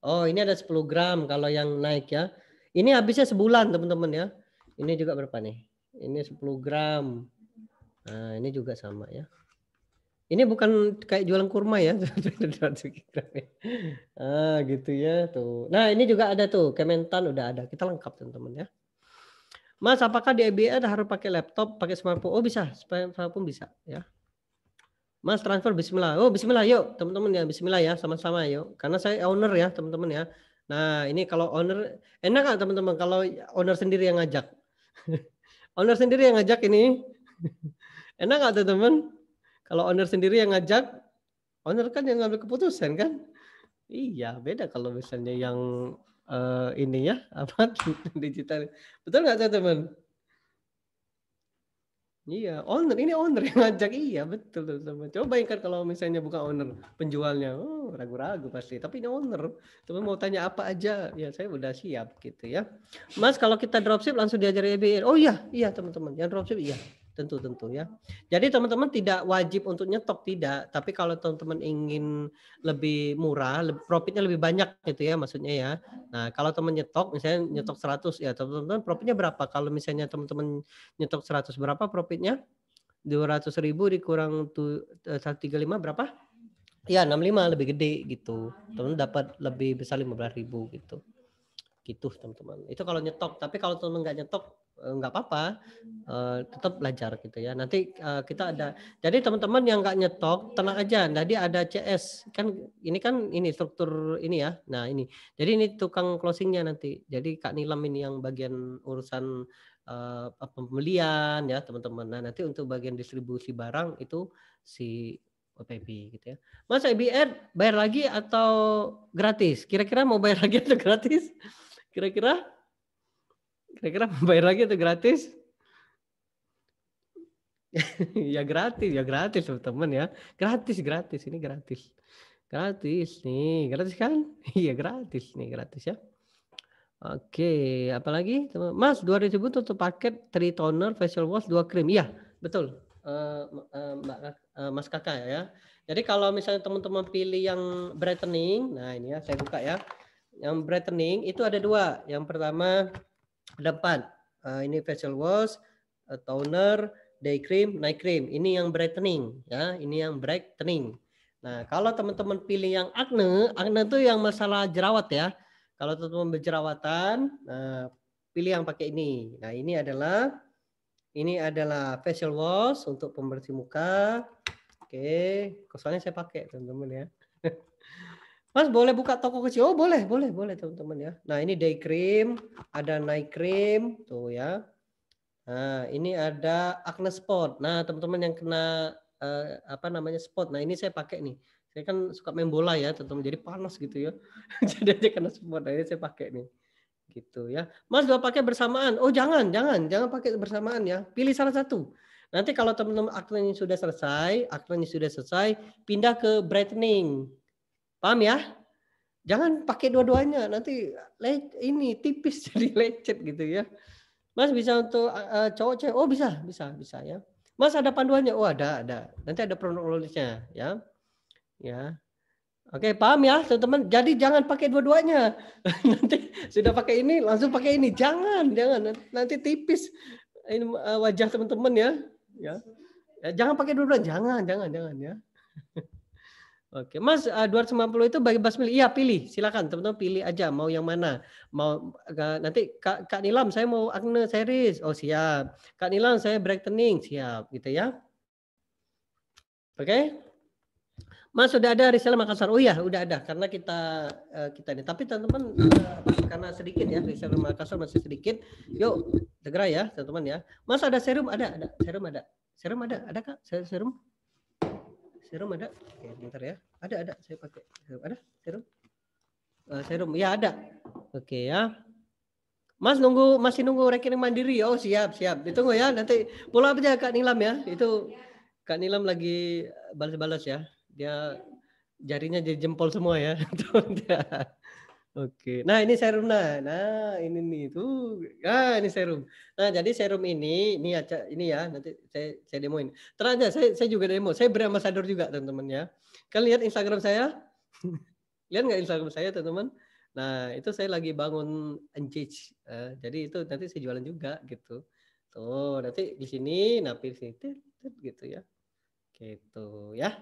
Oh, ini ada 10 gram kalau yang naik ya. Ini habisnya sebulan teman-teman ya. Ini juga berapa nih? Ini 10 gram. Nah, ini juga sama ya. Ini bukan kayak jualan kurma ya. Gitu ya tuh. Nah ini juga ada tuh Kementan udah ada. Kita lengkap teman-teman ya. Mas, apakah di IBR harus pakai laptop, pakai smartphone? Oh bisa, smartphone bisa ya. Mas transfer bismillah. Oh bismillah yuk teman-teman ya, bismillah ya sama-sama yuk. Karena saya owner ya teman-teman ya. Nah ini kalau owner, enak nggak teman-teman kalau owner sendiri yang ngajak? Owner sendiri yang ngajak ini, enak nggak teman-teman? Kalau owner sendiri yang ngajak, owner kan yang ngambil keputusan kan? Iya beda kalau misalnya yang ini ya, apa, digital. Betul nggak teman-teman? Iya, ini owner yang ngajak, iya betul teman-teman. Coba bayangkan kalau misalnya bukan owner, penjualnya, oh ragu-ragu pasti. Tapi ini owner, teman mau tanya apa aja, ya saya udah siap gitu ya. Mas kalau kita dropship langsung diajari EBR. Oh iya, iya teman-teman, yang dropship iya, tentu ya. Jadi teman-teman tidak wajib untuk nyetok tidak, tapi kalau teman-teman ingin lebih murah, profitnya lebih banyak gitu ya maksudnya ya. Nah kalau teman nyetok, misalnya nyetok 100 ya teman-teman profitnya berapa? Kalau misalnya teman-teman nyetok 100 berapa profitnya? 200.000 dikurang 135 berapa? Ya 65 lebih gede gitu. Teman dapat lebih besar 15.000 gitu. Gitu teman-teman. Itu kalau nyetok. Tapi kalau teman nggak nyetok nggak apa-apa. Tetap belajar gitu ya. Nanti kita ada. Jadi teman-teman yang nggak nyetok tenang aja. Jadi ada CS kan ini struktur ini ya. Nah ini. Jadi ini tukang closingnya nanti. Jadi Kak Nilam ini yang bagian urusan pembelian ya teman-teman. Nah nanti untuk bagian distribusi barang itu si OPP gitu ya. Mas IBR bayar lagi atau gratis? Kira-kira mau bayar lagi atau gratis? Kira-kira mau bayar lagi atau gratis? Ya gratis teman-teman ya. Gratis ini gratis. Gratis nih, gratis kan? Iya gratis nih, gratis ya. Oke, apalagi Mas 2.000 untuk paket 3 toner, facial wash, 2 krim. Iya, betul. Mas Kakak ya. Jadi kalau misalnya teman-teman pilih yang brightening, nah ini ya saya buka ya. Yang brightening itu ada 2. Yang pertama ada 4. Ini facial wash, toner, day cream, night cream. Ini yang brightening ya, ini yang brightening. Nah, kalau teman-teman pilih yang acne itu yang masalah jerawat ya. Kalau teman-teman berjerawatan, nah pilih yang pakai ini. Nah, ini adalah facial wash untuk pembersih muka. Oke, soalnya saya pakai teman-teman ya. Mas boleh buka toko kecil? Oh boleh teman-teman ya. Nah ini day cream, ada night cream, tuh ya. Nah ini ada acne spot. Nah teman-teman yang kena spot. Nah ini saya pakai nih. Saya kan suka main bola ya teman-teman. Jadi panas gitu ya. Jadi aja kena spot. Nah ini saya pakai nih. Gitu ya. Mas udah pakai bersamaan? Oh jangan pakai bersamaan ya. Pilih salah satu. Nanti kalau teman-teman acne sudah selesai, pindah ke brightening. Paham ya? Jangan pakai dua-duanya, nanti ini tipis jadi lecet gitu ya. Mas bisa untuk cowok cewek? Oh bisa ya. Mas ada panduannya? Oh ada. Nanti ada kronologisnya ya. Ya. Oke, paham ya teman-teman. Jadi jangan pakai dua-duanya. Nanti sudah pakai ini langsung pakai ini. Jangan. Nanti tipis ini wajah teman-teman ya. Ya. Jangan pakai dua-duanya. Jangan ya. Oke, Mas 250 itu bagi basmil. Iya, pilih. Silakan teman-teman pilih aja mau yang mana. Mau nanti Kak Nilam saya mau acne series. Oh, siap. Kak Nilam saya brightening, siap gitu ya. Oke. Mas sudah ada reseller Makassar. Oh iya, udah ada karena kita ini. Tapi teman-teman karena sedikit ya reseller Makassar masih sedikit. Yuk, segera ya, teman-teman ya. Mas ada serum? Ada. Serum ada. Serum ada. Ada Kak? Serum? Serum ada? Oke, bentar ya. Ada. Saya pakai. Serum ada? Serum? Serum. Ya ada. Oke ya. Mas masih nunggu rekening mandiri. Oh siap. Ditunggu ya. Nanti pulang aja Kak Nilam ya. Itu Kak Nilam lagi balas-balas ya. Dia jarinya jadi jempol semua ya. Oke. Nah ini serum nah ini nih tuh. Ini serum. Nah jadi serum ini ya nanti saya demoin. Terus aja saya juga demo. Saya brand ambassador juga teman-teman ya. Kalian lihat Instagram saya? Lihat nggak Instagram saya teman-teman? Nah itu saya lagi bangun engage. Jadi itu nanti saya jualan juga gitu. Tuh nanti di sini, pilih sini gitu ya. Gitu ya.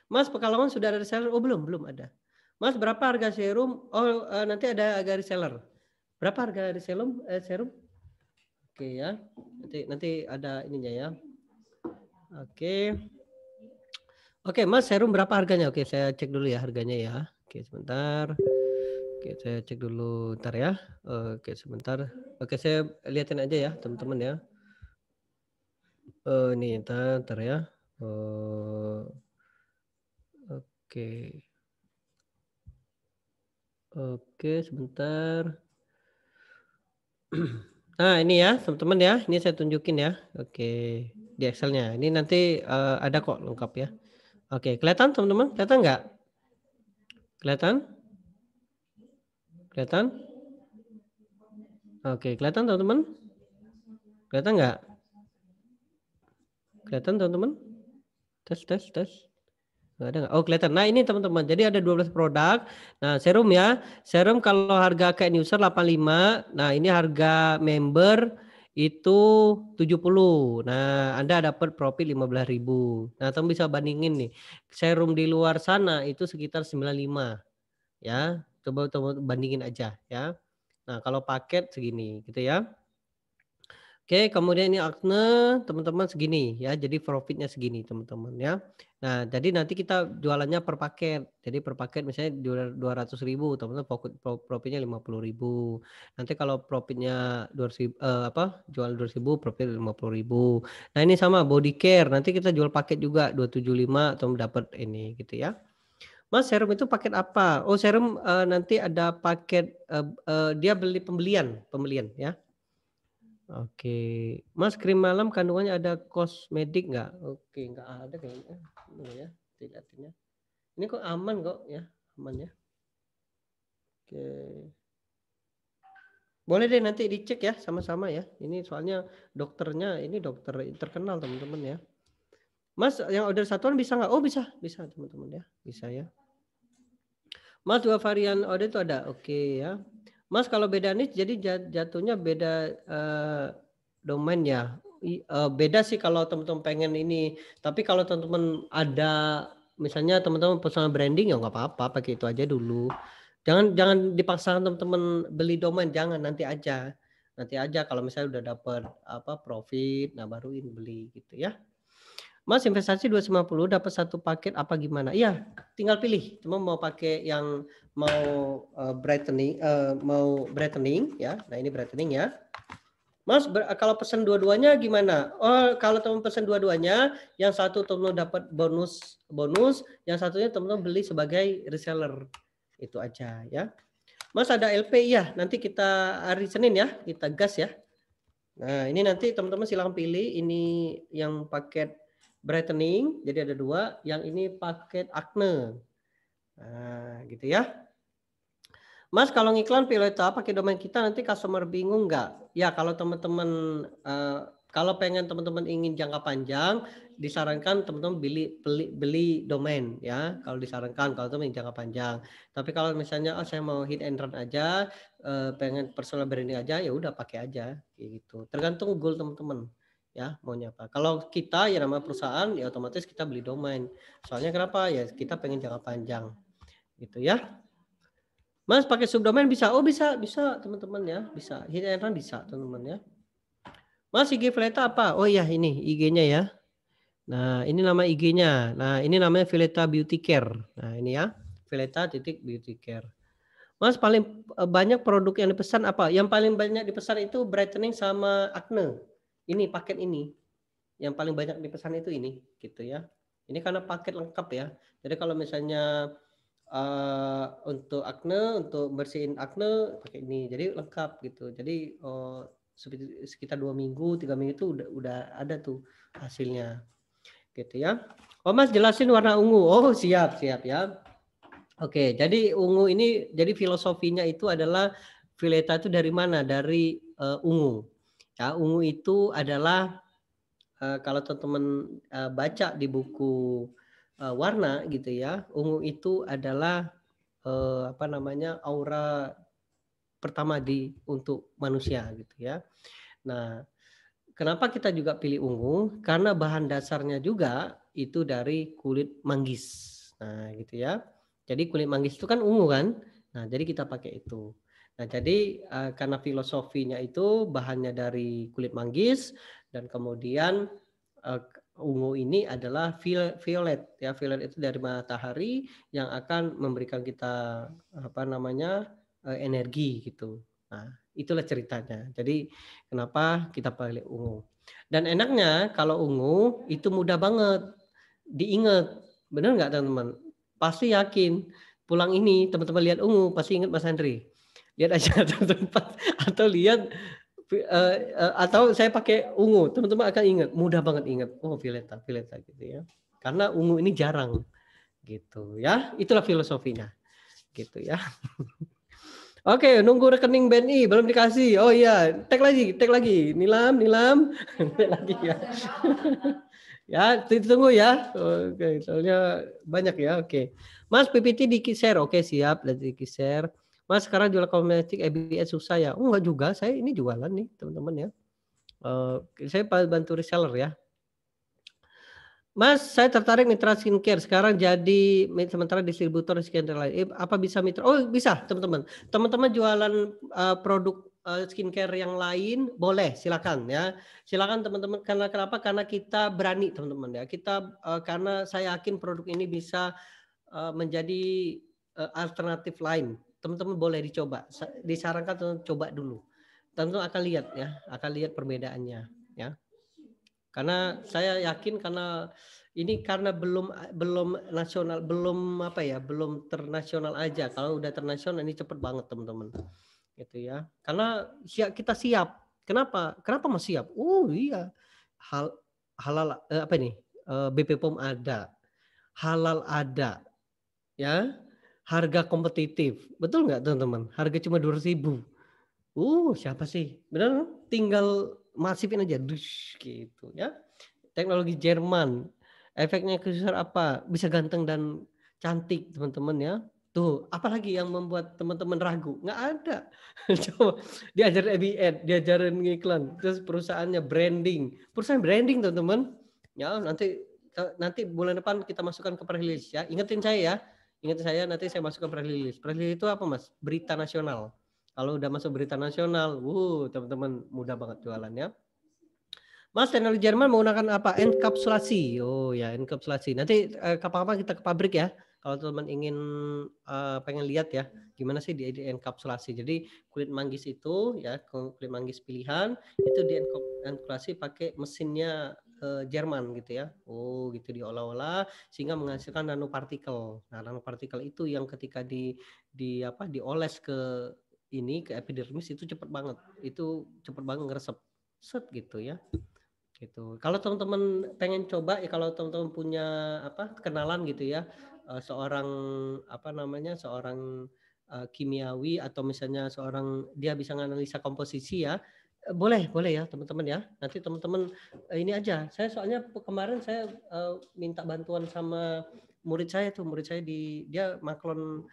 Mas, Pekalongan sudah ada reseller? Oh belum, belum ada. Mas, berapa harga serum? Oh, nanti ada harga reseller. Berapa harga serum? Serum? Oke ya. Nanti ada ininya ya. Oke. Oke, Mas, serum berapa harganya? Oke, saya cek dulu ya harganya ya. Oke, sebentar. Oke, saya cek dulu ntar ya. Oke, sebentar. Oke, saya liatin aja ya, teman-teman ya. Nih, ntar ya. Oke. Oke, sebentar. Nah, ini ya, teman-teman ya. Ini saya tunjukin ya. Oke, di Excelnya. Ini nanti ada kok lengkap ya. Oke, kelihatan teman-teman? Kelihatan nggak? Kelihatan? Kelihatan? Oke, kelihatan teman-teman? Kelihatan nggak? Kelihatan teman-teman? Tes, tes, tes. Nggak ada nggak? Oh, kelihatan. Nah, ini teman-teman. Jadi ada 12 produk. Nah, serum ya. Serum kalau harga kayak user 85. Nah, ini harga member itu 70. Nah, Anda dapat profit 15.000. Nah, teman bisa bandingin nih. Serum di luar sana itu sekitar 95 ya. Coba teman bandingin aja ya. Nah, kalau paket segini gitu ya. Oke, kemudian ini akne teman-teman segini ya, jadi profitnya segini teman-teman ya. Nah, jadi nanti kita jualannya per paket. Jadi per paket misalnya 200.000 teman-teman profitnya 50.000. Nanti kalau profitnya 200.000 jual 200.000 profit 50.000. Nah, ini sama body care. Nanti kita jual paket juga 275 atau dapat ini gitu ya. Mas, serum itu paket apa? Oh, serum nanti ada paket dia beli pembelian ya. Oke, Mas, krim malam kandungannya ada kosmetik nggak? Oke, nggak ada kayaknya. Mana ya? Lihatinnya. Ini kok aman kok ya, aman ya. Oke. Boleh deh nanti dicek ya sama-sama ya. Ini soalnya dokternya ini dokter terkenal teman-teman ya. Mas, yang order satuan bisa nggak? Oh bisa, bisa teman-teman ya, bisa ya. Mas, 2 varian order itu ada, oke ya. Mas, kalau beda niche jadi jatuhnya beda domain ya. Beda sih kalau teman-teman pengen ini. Tapi kalau teman-teman ada misalnya teman-teman personal branding ya nggak apa-apa, pakai itu aja dulu. Jangan dipaksakan teman-teman beli domain, jangan, nanti aja. Nanti aja kalau misalnya udah dapat profit, nah baru ini beli gitu ya. Mas, investasi 250 dapat satu paket apa gimana? Iya, tinggal pilih. Cuma mau pakai yang mau brightening ya. Nah, ini brightening ya. Mas, kalau pesan dua-duanya gimana? Oh, kalau teman pesan dua-duanya, yang satu teman dapat bonus, yang satunya teman beli sebagai reseller. Itu aja ya. Mas, ada LP ya. Nanti kita hari Senin ya, kita gas ya. Nah, ini nanti teman-teman silahkan pilih. Ini yang paket brightening, jadi ada 2. Yang ini paket acne. Nah, gitu ya. Mas, kalau ngiklan Pilota pakai domain kita nanti customer bingung nggak? Ya, kalau teman-teman kalau pengen teman-teman ingin jangka panjang, disarankan teman-teman beli domain ya. Kalau disarankan kalau teman jangka panjang. Tapi kalau misalnya saya mau hit and run aja, pengen personal branding aja, ya udah pakai aja gitu. Tergantung goal teman-teman ya maunya apa. Kalau kita ya nama perusahaan ya otomatis kita beli domain. Soalnya kenapa? Ya kita pengen jangka panjang gitu ya. Mas, pakai subdomain bisa? Oh bisa teman-teman ya, bisa. Hit and run bisa teman-teman ya. Mas, IG Violeta apa? Oh iya ini IG-nya ya. Nah ini nama IG-nya. Nah ini namanya Violeta Beauty Care. Nah ini ya, Violeta Beauty Care. Mas, paling banyak produk yang dipesan apa? Yang paling banyak dipesan itu brightening sama acne. Ini paket ini. Yang paling banyak dipesan itu ini gitu ya. Ini karena paket lengkap ya. Jadi kalau misalnya untuk acne, untuk bersihin acne pakai ini. Jadi lengkap gitu. Jadi sekitar 2 minggu, 3 minggu itu udah ada tuh hasilnya. Gitu ya. Oh, Mas, jelasin warna ungu. Oh, siap ya. Oke, jadi ungu ini jadi filosofinya itu adalah Violeta itu dari mana? Dari ungu. Ya, ungu itu adalah kalau teman-teman baca di buku warna gitu ya, ungu itu adalah aura pertama untuk manusia gitu ya. Nah, kenapa kita juga pilih ungu? Karena bahan dasarnya juga itu dari kulit manggis. Nah, gitu ya. Jadi kulit manggis itu kan ungu kan? Nah, jadi kita pakai itu. Nah, jadi karena filosofinya itu bahannya dari kulit manggis dan kemudian ungu ini adalah violet ya. Violet itu dari matahari yang akan memberikan kita apa namanya? Energi gitu. Nah, itulah ceritanya. Jadi kenapa kita pilih ungu. Dan enaknya kalau ungu itu mudah banget diingat. Benar nggak teman-teman? Pasti yakin. Pulang ini teman-teman lihat ungu pasti ingat Mas Andri. Lihat aja teman-teman atau lihat atau saya pakai ungu, teman-teman akan ingat, mudah banget ingat. Oh, Violeta, Violeta gitu ya. Karena ungu ini jarang gitu ya. Itulah filosofinya gitu ya. Oke, nunggu rekening BNI belum dikasih. Oh iya, tag lagi. Nilam, tag lagi ya. Ya, ditunggu ya. Oke, soalnya banyak ya. Oke. Mas, PPT di-share. Oke, siap. Di-share. Mas, sekarang jual kosmetik ABS susah ya? Oh, enggak juga. Saya ini jualan nih, teman-teman ya. Saya bantu reseller ya. Mas, saya tertarik mitra skincare. Sekarang jadi sementara distributor skincare lain. Apa bisa mitra? Oh, bisa, teman-teman. Teman-teman jualan produk skincare yang lain, boleh, silakan ya. Silakan teman-teman. Karena kenapa? Karena kita berani, teman-teman ya. Kita karena saya yakin produk ini bisa menjadi alternatif lain. Teman-teman boleh dicoba. Disarankan teman-teman coba dulu. Teman-teman akan lihat ya, akan lihat perbedaannya ya. Karena saya yakin karena ini karena belum nasional, belum apa ya, belum ternasional aja. Kalau udah ternasional ini cepet banget teman-teman. Gitu ya. Karena kita siap. Kenapa? Kenapa Mas siap? Oh iya. Halal apa nih? BP POM ada. Halal ada. Ya. Harga kompetitif. Betul nggak teman-teman? Harga cuma 200.000. Siapa sih? Benar? Tinggal masifin aja, dus gitu ya. Teknologi Jerman. Efeknya besar apa? Bisa ganteng dan cantik teman-teman ya. Tuh, apalagi yang membuat teman-teman ragu? Nggak ada. Coba diajarin ABN, diajarin iklan, terus perusahaannya branding. Perusahaan branding teman-teman. Ya, nanti bulan depan kita masukkan ke press release ya. Ingetin saya ya. Ingetin saya nanti saya masukkan press release. Press release itu apa, Mas? Berita nasional. Kalau udah masuk berita nasional, teman-teman mudah banget jualannya. Mas, teknologi Jerman menggunakan apa? Enkapsulasi. Oh ya, enkapsulasi. Nanti kapan-kapan kita ke pabrik ya. Kalau teman ingin pengen lihat ya, gimana sih di enkapsulasi. Jadi kulit manggis itu ya, kulit manggis pilihan itu di enkapsulasi pakai mesinnya Jerman gitu ya. Oh, gitu diolah-olah sehingga menghasilkan nanopartikel. Nah, nanopartikel itu yang ketika dioles ke epidermis itu cepet banget. Itu cepet banget ngeresep. Set gitu ya. Gitu. Kalau teman-teman pengen coba ya, kalau teman-teman punya kenalan gitu ya, seorang kimiawi atau misalnya seorang dia bisa menganalisa komposisi ya, boleh ya teman-teman ya. Nanti teman-teman ini aja. Saya soalnya kemarin saya minta bantuan sama murid saya dia maklon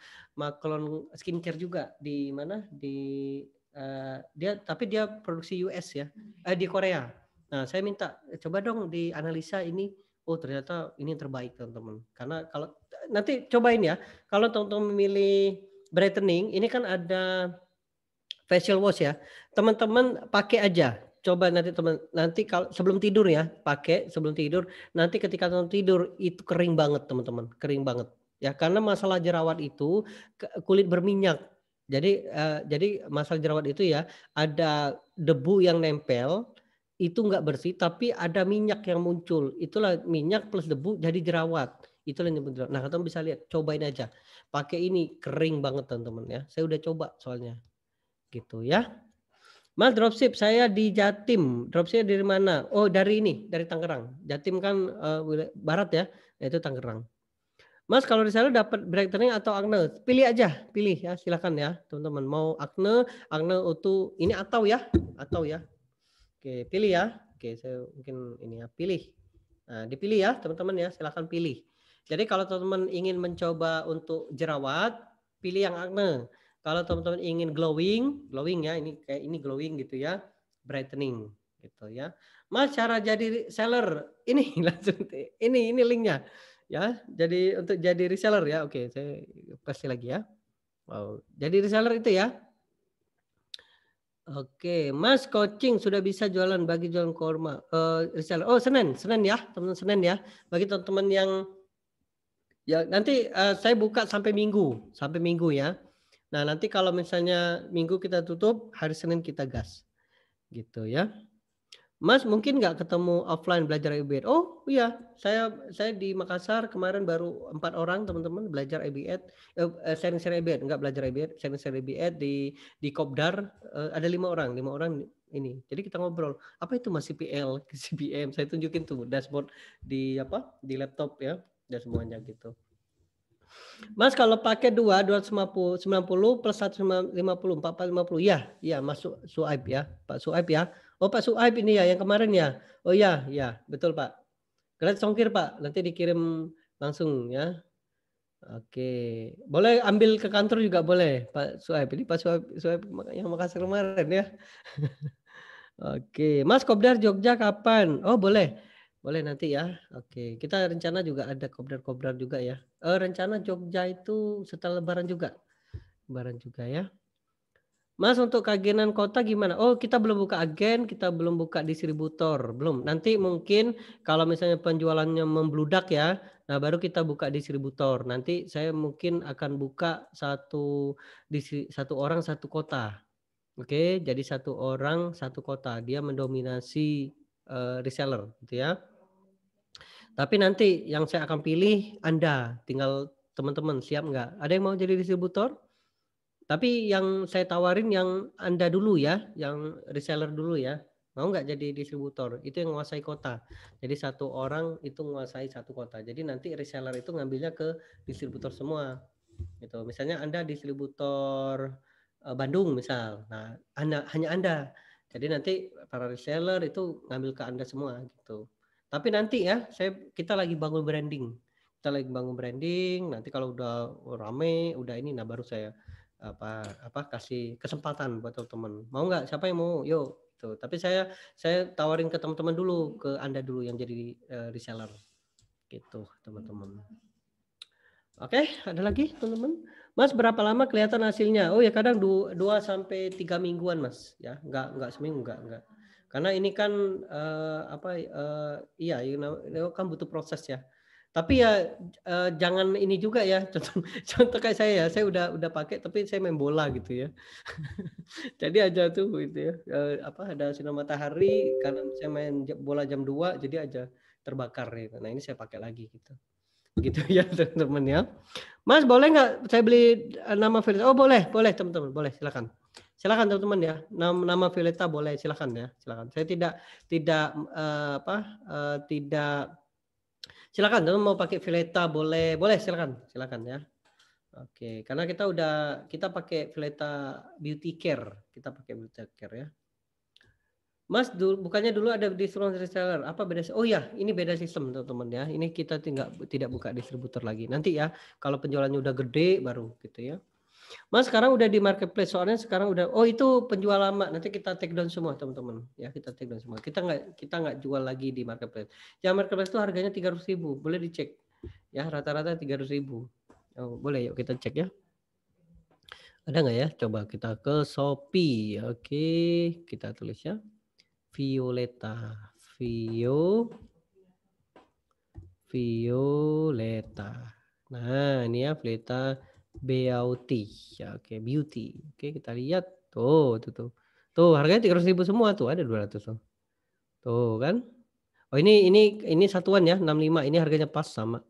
skincare juga di mana dia produksi US ya, di Korea. Nah, saya minta coba dong dianalisa ini. Oh, ternyata ini terbaik teman-teman. Karena kalau nanti cobain ya. Kalau teman-teman memilih brightening, ini kan ada facial wash ya. Teman-teman pakai aja. Coba nanti kalau sebelum tidur ya, pakai sebelum tidur. Nanti ketika teman tidur itu kering banget teman-teman, kering banget. Ya, karena masalah jerawat itu kulit berminyak. Jadi masalah jerawat itu ya ada debu yang nempel itu nggak bersih tapi ada minyak yang muncul. Itulah minyak plus debu jadi jerawat. Itulah yang jerawat. Nah, teman bisa lihat, cobain aja. Pakai ini kering banget teman-teman ya. Saya udah coba soalnya. Gitu ya. Mas, dropship saya di Jatim. Dropship dari mana? Oh, dari Tangerang. Jatim kan barat ya. Itu Tangerang. Mas, kalau di sana dapat brightening atau acne, pilih ya, silakan ya, teman-teman. Mau acne utuh ini atau ya. Oke, pilih ya. Oke, saya mungkin ini ya, pilih. Nah, dipilih ya, teman-teman ya, silakan pilih. Jadi kalau teman-teman ingin mencoba untuk jerawat, pilih yang acne. Kalau teman-teman ingin glowing ya, ini kayak ini glowing gitu ya, brightening gitu ya. Mas, cara jadi reseller ini langsung ini linknya ya. Jadi untuk jadi reseller ya. Oke, saya kasih lagi ya. Wow, jadi reseller itu ya. Oke, Mas coaching sudah bisa jualan bagi jualan kurma, reseller. Oh, Senin ya, teman-teman Senin ya. Bagi teman-teman yang ya nanti, saya buka sampai Minggu ya. Nah, nanti kalau misalnya Minggu kita tutup, hari Senin kita gas, gitu ya. Mas mungkin nggak ketemu offline belajar EBS? Oh iya, saya di Makassar kemarin baru 4 orang teman-teman belajar EBS, sharing-sharing EBS, enggak belajar EBS, sharing-sharing EBS di Kopdar, ada 5 orang ini. Jadi kita ngobrol, "Apa itu Mas CPL, CPM?" Saya tunjukin tuh dashboard di di laptop ya, dan semuanya gitu. Mas kalau pakai 290 plus 150, 450, iya masuk Suaib ya, Pak Suaib ya. Oh Pak Suaib ini ya yang kemarin ya? Oh iya betul Pak. Gratis ongkir Pak, nanti dikirim langsung ya. Oke, boleh ambil ke kantor juga boleh Pak Suaib, ini Pak Suaib yang Makassar kemarin ya. Oke, Mas Kopdar Jogja kapan? Oh boleh, boleh nanti ya. Oke, kita rencana juga ada kopdar-kopdar juga ya. Rencana Jogja itu setelah Lebaran juga ya. Mas untuk keagenan kota gimana? Oh kita belum buka agen, kita belum buka distributor, belum. Nanti mungkin kalau misalnya penjualannya membludak ya, nah baru kita buka distributor. Nanti saya mungkin akan buka satu orang satu kota. Oke, jadi satu orang satu kota, dia mendominasi, reseller gitu ya. Tapi nanti yang saya akan pilih Anda, tinggal teman-teman siap nggak? Ada yang mau jadi distributor? Tapi yang saya tawarin yang Anda dulu ya, yang reseller dulu ya. Mau nggak jadi distributor? Itu yang menguasai kota. Jadi satu orang itu menguasai satu kota. Jadi nanti reseller itu ngambilnya ke distributor semua. Gitu. Misalnya Anda distributor Bandung misal. Nah, hanya Anda. Jadi nanti para reseller itu ngambil ke Anda semua gitu. Tapi nanti ya, kita lagi bangun branding. Kita lagi bangun branding, nanti kalau udah rame, udah ini nah baru saya kasih kesempatan buat teman-teman. Mau nggak? Siapa yang mau? Yuk gitu. Tapi saya tawarin ke teman-teman dulu, ke Anda dulu yang jadi reseller. Gitu, teman-teman. Oke, ada lagi teman-teman? Mas berapa lama kelihatan hasilnya? Oh ya kadang 2 sampai 3 mingguan Mas ya, enggak seminggu enggak. Karena ini kan iya kan butuh proses ya. Tapi ya jangan ini juga ya, contoh kayak saya ya, saya udah pakai tapi saya main bola gitu ya. Jadi aja tuh gitu ya, ada sinar matahari karena saya main bola jam 2 jadi aja terbakar gitu. Nah ini saya pakai lagi gitu. Gitu ya teman-teman ya. Mas boleh nggak saya beli nama Violeta? Oh boleh teman-teman, boleh silakan. Silakan teman-teman ya. Nama Violeta boleh silakan ya, silakan. Saya tidak tidak silakan teman mau pakai Violeta boleh silakan ya. Oke, karena kita pakai Violeta Beauty Care, kita pakai Beauty Care ya. Mas bukannya dulu ada distributor reseller, apa beda? Oh ya, ini beda sistem teman-teman ya. Ini kita tidak buka distributor lagi. Nanti ya, kalau penjualannya udah gede baru gitu ya. Mas sekarang udah di marketplace soalnya sekarang udah. Oh itu penjual lama. Nanti kita take down semua teman-teman. Ya kita take down semua. Kita nggak jual lagi di marketplace. Yang marketplace itu harganya 300.000. Boleh dicek. Ya rata-rata 300.000. Oh boleh yuk kita cek ya. Ada nggak ya? Coba kita ke Shopee. Oke, kita tulis ya. Violeta. Violeta. Nah, ini ya Violeta Beauty. Ya, oke, Beauty. Oke, kita lihat. Tuh. Tuh, harganya 300.000 semua tuh, ada 200 tuh. Tuh kan? Oh, ini satuan ya, 65. Ini harganya pas sama.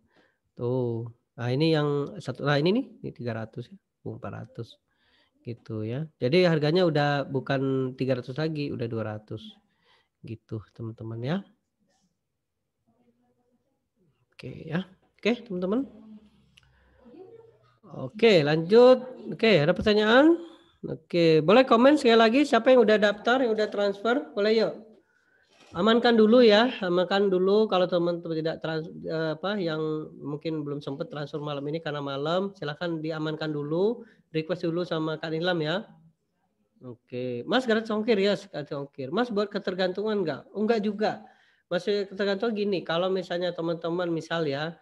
Tuh. Nah, ini yang satu. Nah, ini 300 ya. 400. Gitu ya. Jadi harganya udah bukan 300 lagi, udah 200. Gitu, teman-teman ya. Oke ya. Oke, teman-teman. Oke, lanjut. Oke, ada pertanyaan? Oke, boleh komen sekali lagi siapa yang udah daftar, yang udah transfer? Boleh yuk. Amankan dulu ya, amankan dulu kalau teman-teman tidak yang mungkin belum sempat transfer malam ini karena malam, silahkan diamankan dulu, request dulu sama Kak Nilam ya. Oke, Mas gratis ongkir ya, gratis ongkir. Mas buat ketergantungan nggak? Oh, enggak juga. Masih ketergantungan gini, kalau misalnya teman-teman misal ya,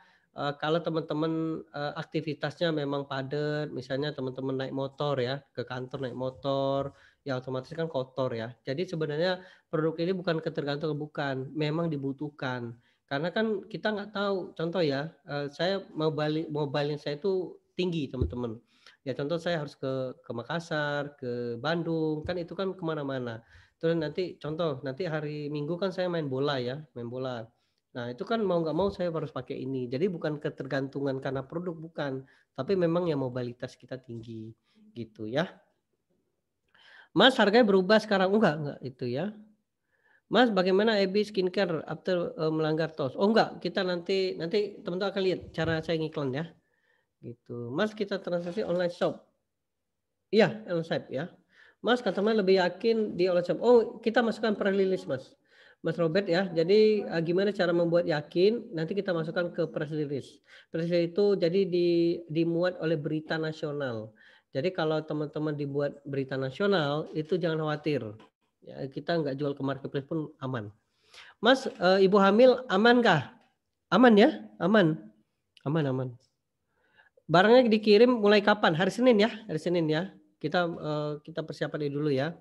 kalau teman-teman, aktivitasnya memang padat, misalnya teman-teman naik motor ya, ke kantor naik motor, ya otomatis kan kotor ya. Jadi sebenarnya produk ini bukan ketergantungan, bukan, memang dibutuhkan. Karena kan kita nggak tahu, contoh ya, saya mobile saya itu tinggi teman-teman. Ya contoh saya harus ke Makassar, ke Bandung, kan itu kan kemana-mana. Terus nanti contoh, nanti hari Minggu kan saya main bola ya, main bola. Nah itu kan mau nggak mau saya harus pakai ini. Jadi bukan ketergantungan karena produk, bukan. Tapi memang ya mobilitas kita tinggi, gitu ya. Mas harganya berubah sekarang? Enggak itu ya. Mas bagaimana EB Skincare after, melanggar TOS? Oh enggak, kita nanti teman-teman akan lihat cara saya ngiklan ya, gitu. Mas kita transaksi online shop. Iya, L-shape ya. Mas, customer lebih yakin di L-shape. Oh, kita masukkan press release, Mas. Mas Robert ya. Jadi gimana cara membuat yakin? Nanti kita masukkan ke press release. Press release itu jadi dimuat oleh berita nasional. Jadi kalau teman-teman dibuat berita nasional itu jangan khawatir. Ya, kita nggak jual ke marketplace pun aman. Mas, ibu hamil aman kah? Aman ya? Aman. Aman. Barangnya dikirim mulai kapan? Hari Senin ya, hari Senin ya. Kita persiapan dulu ya.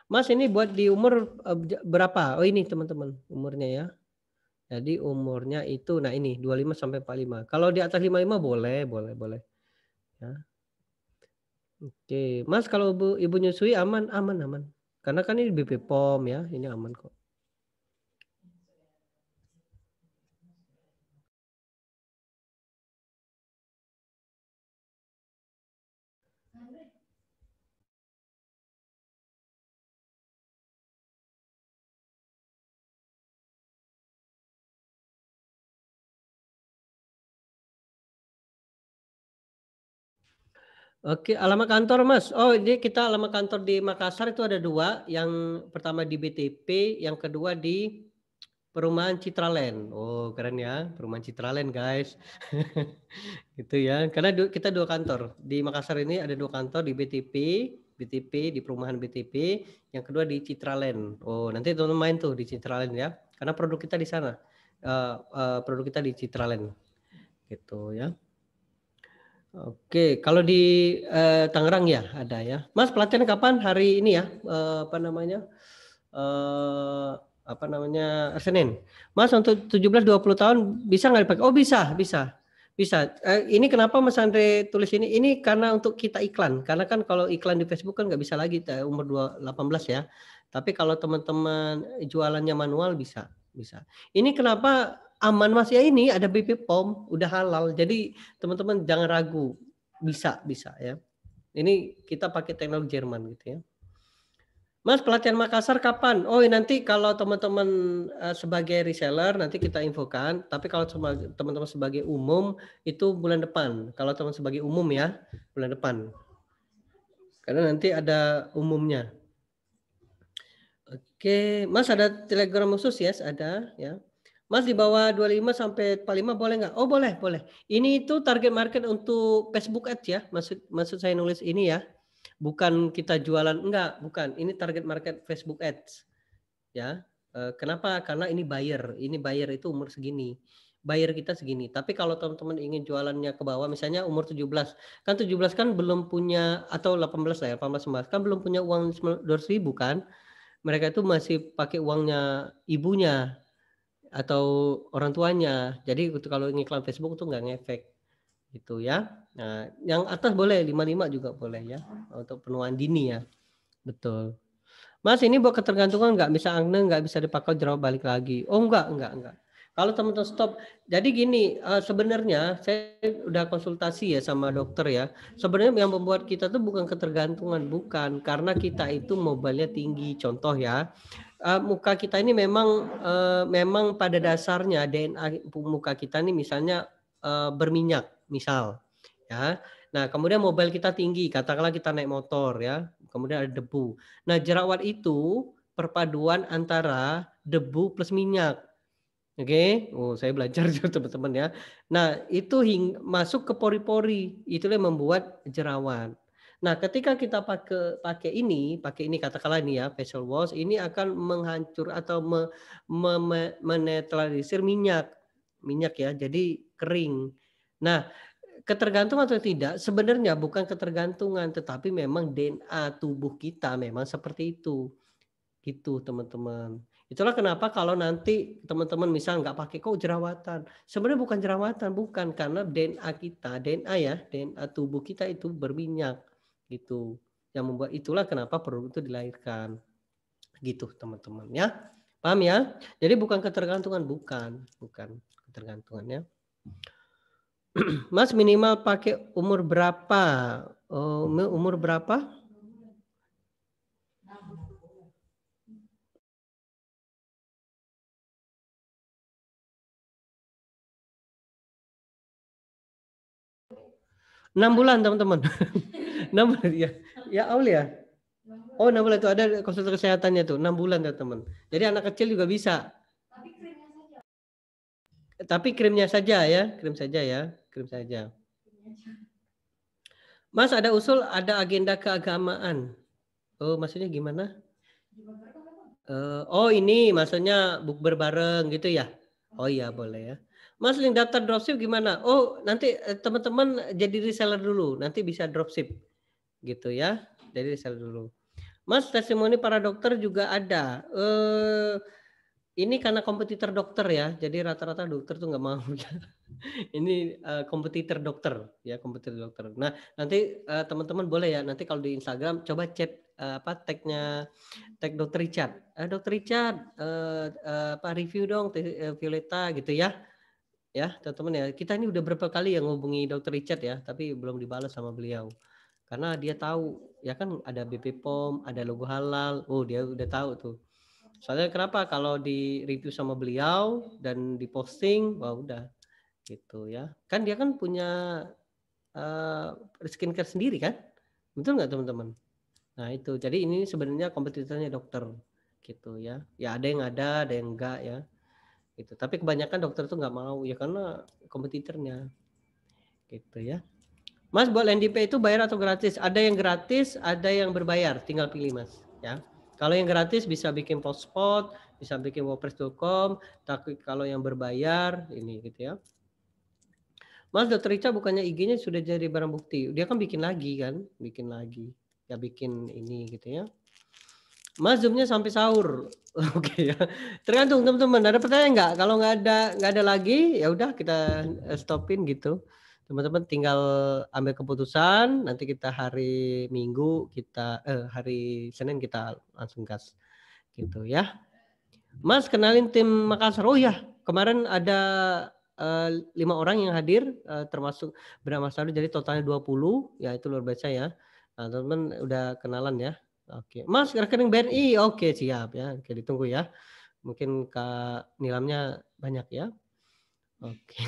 Mas ini buat di umur berapa? Oh ini teman-teman umurnya ya. Jadi umurnya itu nah ini 25 sampai 45. Kalau di atas 55 boleh ya. Oke, Mas kalau ibu nyusui aman. Karena kan ini BP POM ya, ini aman kok. Oke, alamat kantor Mas. Oh, ini kita alamat kantor di Makassar itu ada 2, yang pertama di BTP, yang kedua di Perumahan Citraland. Oh, keren ya, Perumahan Citraland, guys. Gitu ya. Karena kita 2 kantor. Di Makassar ini ada 2 kantor di BTP di Perumahan BTP, yang kedua di Citraland. Oh, nanti teman-teman main tuh di Citraland ya. Karena produk kita di sana. Produk kita di Citraland. Gitu ya. Oke, kalau di Tangerang ya ada ya. Mas pelatihan kapan? Hari ini ya, Senin. Mas untuk 17-20 tahun bisa nggak dipakai? Oh bisa. Ini kenapa Mas Andre tulis ini? Ini karena untuk kita iklan. Karena kan kalau iklan di Facebook kan nggak bisa lagi umur 18 ya. Tapi kalau teman-teman jualannya manual bisa. Ini kenapa aman Mas ya, ini ada BP POM, udah halal. Jadi teman-teman jangan ragu, bisa ya. Ini kita pakai teknologi Jerman gitu ya. Mas pelatihan Makassar kapan? Oh nanti kalau teman-teman sebagai reseller nanti kita infokan. Tapi kalau teman-teman sebagai umum itu bulan depan. Kalau teman sebagai umum ya bulan depan. Karena nanti ada umumnya. Oke, Mas ada Telegram khusus ya? Ada ya. Mas di bawah 25 sampai 45 boleh nggak? Oh boleh. Ini itu target market untuk Facebook Ads ya. Maksud saya nulis ini ya. Bukan kita jualan, enggak, bukan. Ini target market Facebook Ads. Ya. Kenapa? Karena ini buyer itu umur segini. Buyer kita segini. Tapi kalau teman-teman ingin jualannya ke bawah, misalnya umur 17. Kan 17 kan belum punya, atau 18 lah ya, 18 19 kan belum punya uang 200.000 kan. Mereka itu masih pakai uangnya ibunya atau orang tuanya. Jadi kalau ngiklan Facebook tuh nggak ngefek gitu ya. Nah, yang atas boleh 55 juga boleh ya untuk penuaan dini ya. Betul. Mas ini buat ketergantungan nggak bisa akne, nggak bisa dipakai jerawat balik lagi. Oh enggak. Kalau teman-teman stop, jadi gini sebenarnya saya udah konsultasi ya sama dokter ya. Sebenarnya yang membuat kita tuh bukan ketergantungan, bukan karena kita itu mobilnya tinggi. Contoh ya, muka kita ini memang pada dasarnya DNA muka kita ini misalnya berminyak, misal ya. Nah, kemudian mobil kita tinggi, katakanlah kita naik motor ya, kemudian ada debu. Nah, jerawat itu perpaduan antara debu plus minyak. Oke, saya belajar juga teman-teman ya. Nah, itu masuk ke pori-pori, itulah yang membuat jerawat. Nah, ketika kita pakai ini katakanlah ini ya, facial wash ini akan menghancur atau menetralisir minyak ya, jadi kering. Nah, ketergantungan atau tidak, sebenarnya bukan ketergantungan, tetapi memang DNA tubuh kita memang seperti itu, gitu teman-teman. Itulah kenapa kalau nanti teman-teman misal nggak pakai kok jerawatan, sebenarnya bukan jerawatan, bukan, karena DNA kita, DNA ya, DNA tubuh kita itu berminyak, gitu. Yang membuat itulah kenapa produk itu dilahirkan, gitu teman-teman ya. Paham ya? Jadi bukan ketergantungan, bukan ketergantungan ya. Mas minimal pakai umur berapa? Umur berapa? Enam bulan teman-teman. 6 bulan ya. Ya Aulia. Oh 6 bulan itu ada konsultan kesehatannya tuh 6 bulan teman-teman. Jadi anak kecil juga bisa. Tapi krimnya saja ya, krim saja ya, krim saja. Mas ada usul ada agenda keagamaan. Oh maksudnya gimana? Oh ini maksudnya bukber bareng gitu ya? Oh iya boleh ya. Mas link daftar dropship gimana? Oh nanti teman-teman jadi reseller dulu, nanti bisa dropship gitu ya. Jadi reseller dulu. Mas testimoni para dokter juga ada. Ini karena kompetitor dokter ya, jadi rata-rata dokter tuh nggak mau. Ini kompetitor dokter ya, kompetitor dokter. Nah nanti teman-teman boleh ya, nanti kalau di Instagram coba chat tagnya tag Dokter Richard. Dokter Richard, review dong Violeta gitu ya. Ya, teman-teman ya. Kita ini udah berapa kali yang ngubungi Dokter Richard ya, tapi belum dibalas sama beliau. Karena dia tahu, ya kan ada BP POM, ada logo halal. Oh, dia udah tahu tuh. Soalnya kenapa? Kalau di review sama beliau dan diposting, wah udah gitu ya. Kan dia kan punya skincare sendiri kan? Betul nggak teman-teman? Nah itu, jadi ini sebenarnya kompetitornya dokter gitu ya. Ya ada yang enggak ya. Gitu. Tapi kebanyakan dokter tuh nggak mau ya karena kompetitornya gitu ya. Mas buat landing page itu bayar atau gratis? Ada yang gratis, ada yang berbayar. Tinggal pilih mas ya. Kalau yang gratis bisa bikin Blogspot, bisa bikin WordPress.com. Tapi kalau yang berbayar ini gitu ya. Mas Dr. Rica bukannya IG-nya sudah jadi barang bukti. Dia kan bikin lagi kan, bikin lagi. Ya bikin ini gitu ya. Mas zoomnya sampai sahur. Oke ya. Tergantung teman-teman. Ada pertanyaan nggak? Kalau nggak ada lagi, ya udah kita stopin gitu. Teman-teman tinggal ambil keputusan. Nanti kita hari Minggu kita hari Senin kita langsung gas gitu ya. Mas kenalin tim Makassar. Oh ya, kemarin ada 5 orang yang hadir termasuk Bram Masado, jadi totalnya 20. Ya itu luar biasa ya. Nah, teman-teman udah kenalan ya. Oke. Mas rekening BNI. Oke, siap ya. Oke, ditunggu ya. Mungkin Kak Nilamnya banyak ya. Oke.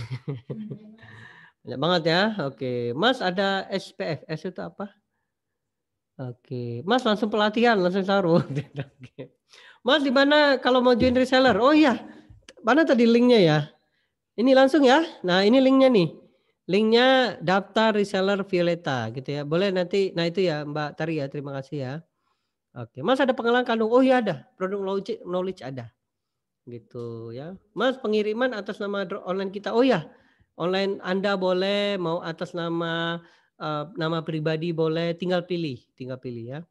Banyak banget ya. Oke. Mas ada SPF. S itu apa? Oke. Mas langsung pelatihan, langsung taruh. Oke. Mas di mana kalau mau join reseller? Oh iya. Mana tadi linknya ya? Ini langsung ya. Nah, ini linknya nih. Linknya daftar reseller Violeta gitu ya. Boleh nanti. Nah itu ya Mbak Tari ya. Terima kasih ya. Oke. Mas ada pengenalan kandung. Oh iya ada. Produk knowledge ada. Gitu ya. Mas pengiriman atas nama online kita. Oh ya. Online Anda boleh. Mau atas nama nama pribadi boleh. Tinggal pilih ya.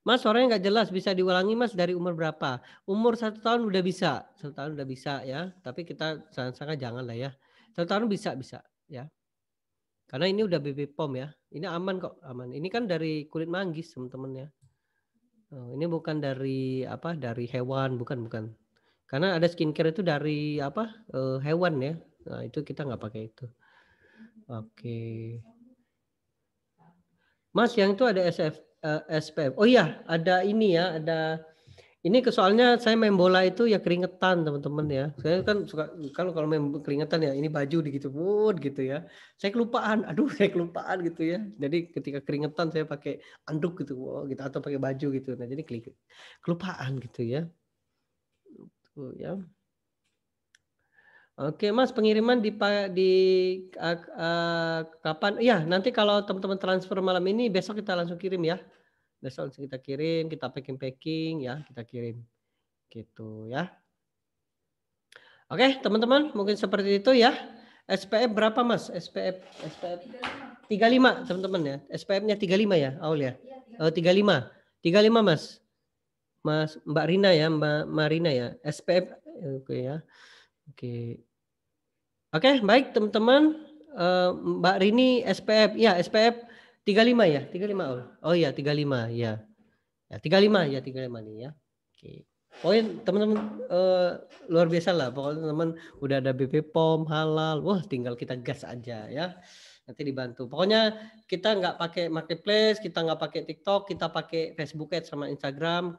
Mas suaranya nggak jelas, bisa diulangi mas dari umur berapa? Umur 1 tahun udah bisa, 1 tahun udah bisa ya. Tapi kita sangat-sangat jangan lah ya. 1 tahun bisa ya. Karena ini udah BB POM ya. Ini aman kok, aman. Ini kan dari kulit manggis teman-teman ya. Ini bukan dari apa? Dari hewan, bukan. Karena ada skincare itu dari apa? Hewan ya. Nah itu kita nggak pakai itu. Oke. Mas yang itu ada SPF. Oh iya, ada ini ya, ada ini soalnya saya main bola itu ya keringetan teman-teman ya. Saya kan suka kalau main keringetan ya ini baju gitu gitu ya. Saya kelupaan, aduh saya kelupaan gitu ya. Jadi ketika keringetan saya pakai anduk gitu, gitu atau pakai baju gitu. Nah jadi kelupaan gitu ya. Tuh ya. Oke, Mas, pengiriman di kapan? Iya, nanti kalau teman-teman transfer malam ini, besok kita langsung kirim ya. Besok langsung kita kirim, kita packing-packing ya, kita kirim, gitu ya. Oke, teman-teman, mungkin seperti itu ya. SPF berapa, Mas? SPF 35, teman-teman ya. SPF-nya 35 ya, Aul ya? Oh, 35. 35, Mas. Mbak Rina ya, Mbak Marina ya. SPF oke ya. Oke. Oke, baik teman-teman. Mbak Rini SPF, ya SPF 35 ya, 35 oh iya 35 ya. Ya 35 ya 35 nih ya. Oke. Pokoknya teman-teman luar biasa lah. Pokoknya teman-teman udah ada BP POM, halal, wah tinggal kita gas aja ya. Nanti dibantu. Pokoknya kita nggak pakai marketplace, kita nggak pakai TikTok, kita pakai Facebook Ads sama Instagram.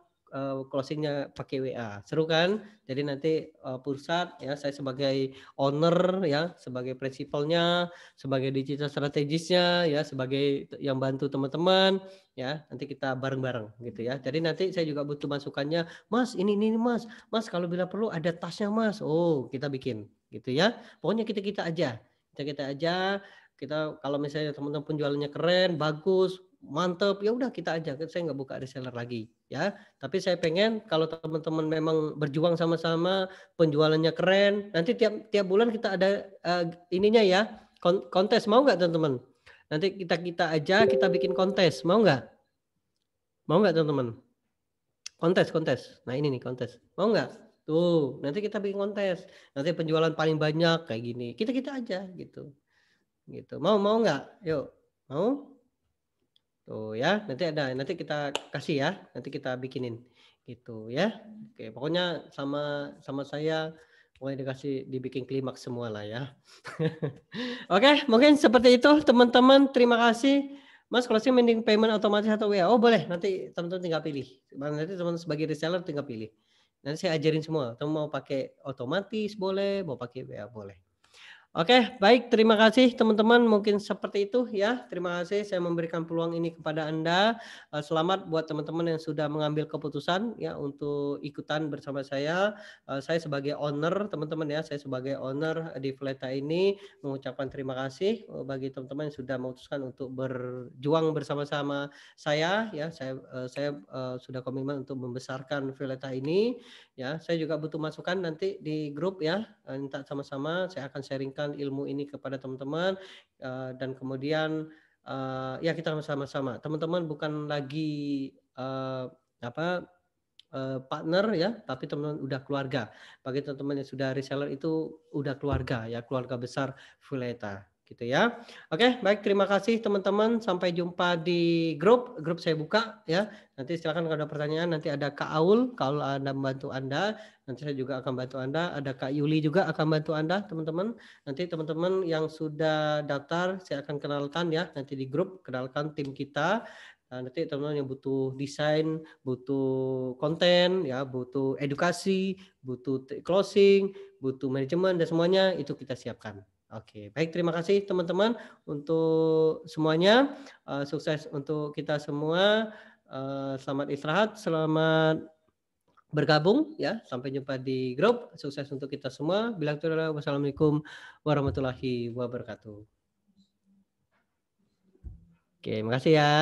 Closingnya pakai WA. Seru kan? Jadi nanti Pusat ya, saya sebagai owner ya, sebagai prinsipalnya, sebagai digital strategisnya ya, sebagai yang bantu teman-teman ya, nanti kita bareng-bareng gitu ya. Jadi nanti saya juga butuh masukannya, Mas ini Mas, Mas kalau bila perlu ada tasnya Mas. Oh kita bikin gitu ya. Pokoknya kita aja, kita aja. Kita kalau misalnya teman-teman penjualannya keren, bagus, mantep, ya udah kita aja. Saya nggak buka reseller lagi ya. Tapi saya pengen kalau teman-teman memang berjuang sama-sama, penjualannya keren, nanti tiap bulan kita ada ininya ya, kontes, mau nggak teman-teman? Nanti kita aja kita bikin kontes, mau nggak? Mau nggak teman-teman? Kontes. Nah ini nih kontes, mau nggak? Tuh, nanti kita bikin kontes. Nanti penjualan paling banyak kayak gini. Kita aja gitu. Gitu. Mau nggak? Yuk. Mau? Tuh ya, nanti kita kasih ya, nanti kita bikinin gitu ya. Oke, pokoknya sama saya pokoknya dibikin klimaks semua lah ya. Oke, mungkin seperti itu teman-teman. Terima kasih. Mas, closing mending payment otomatis atau WA? Oh boleh, nanti teman-teman tinggal pilih. Nanti teman sebagai reseller tinggal pilih. Nanti saya ajarin semua. Kamu mau pakai otomatis boleh, mau pakai WA boleh. Oke, baik. Terima kasih teman-teman. Mungkin seperti itu ya. Terima kasih saya memberikan peluang ini kepada Anda. Selamat buat teman-teman yang sudah mengambil keputusan ya untuk ikutan bersama saya. Saya sebagai owner, teman-teman ya, saya sebagai owner di Fleta ini mengucapkan terima kasih bagi teman-teman yang sudah memutuskan untuk berjuang bersama-sama saya ya. Saya sudah komitmen untuk membesarkan Fleta ini ya. Saya juga butuh masukan nanti di grup ya. Minta sama-sama saya akan sharingkan ilmu ini kepada teman-teman dan kemudian ya kita sama-sama. Teman-teman bukan lagi partner ya, tapi teman-teman udah keluarga. Bagi teman-teman yang sudah reseller itu udah keluarga ya, keluarga besar Vuleta gitu ya. Oke, baik, terima kasih teman-teman. Sampai jumpa di grup saya buka ya. Nanti silakan kalau ada pertanyaan, nanti ada Kak Aul, kalau Anda membantu Anda, nanti saya juga akan bantu Anda. Ada Kak Yuli juga akan bantu Anda, teman-teman. Nanti teman-teman yang sudah daftar saya akan kenalkan ya, nanti di grup kenalkan tim kita. Nanti teman-teman yang butuh desain, butuh konten, ya, butuh edukasi, butuh closing, butuh manajemen dan semuanya itu kita siapkan. Oke, baik, terima kasih teman-teman untuk semuanya. Sukses untuk kita semua. Selamat istirahat, selamat bergabung ya. Sampai jumpa di grup. Sukses untuk kita semua. Bilang wassalamualaikum warahmatullahi wabarakatuh. Oke, makasih ya.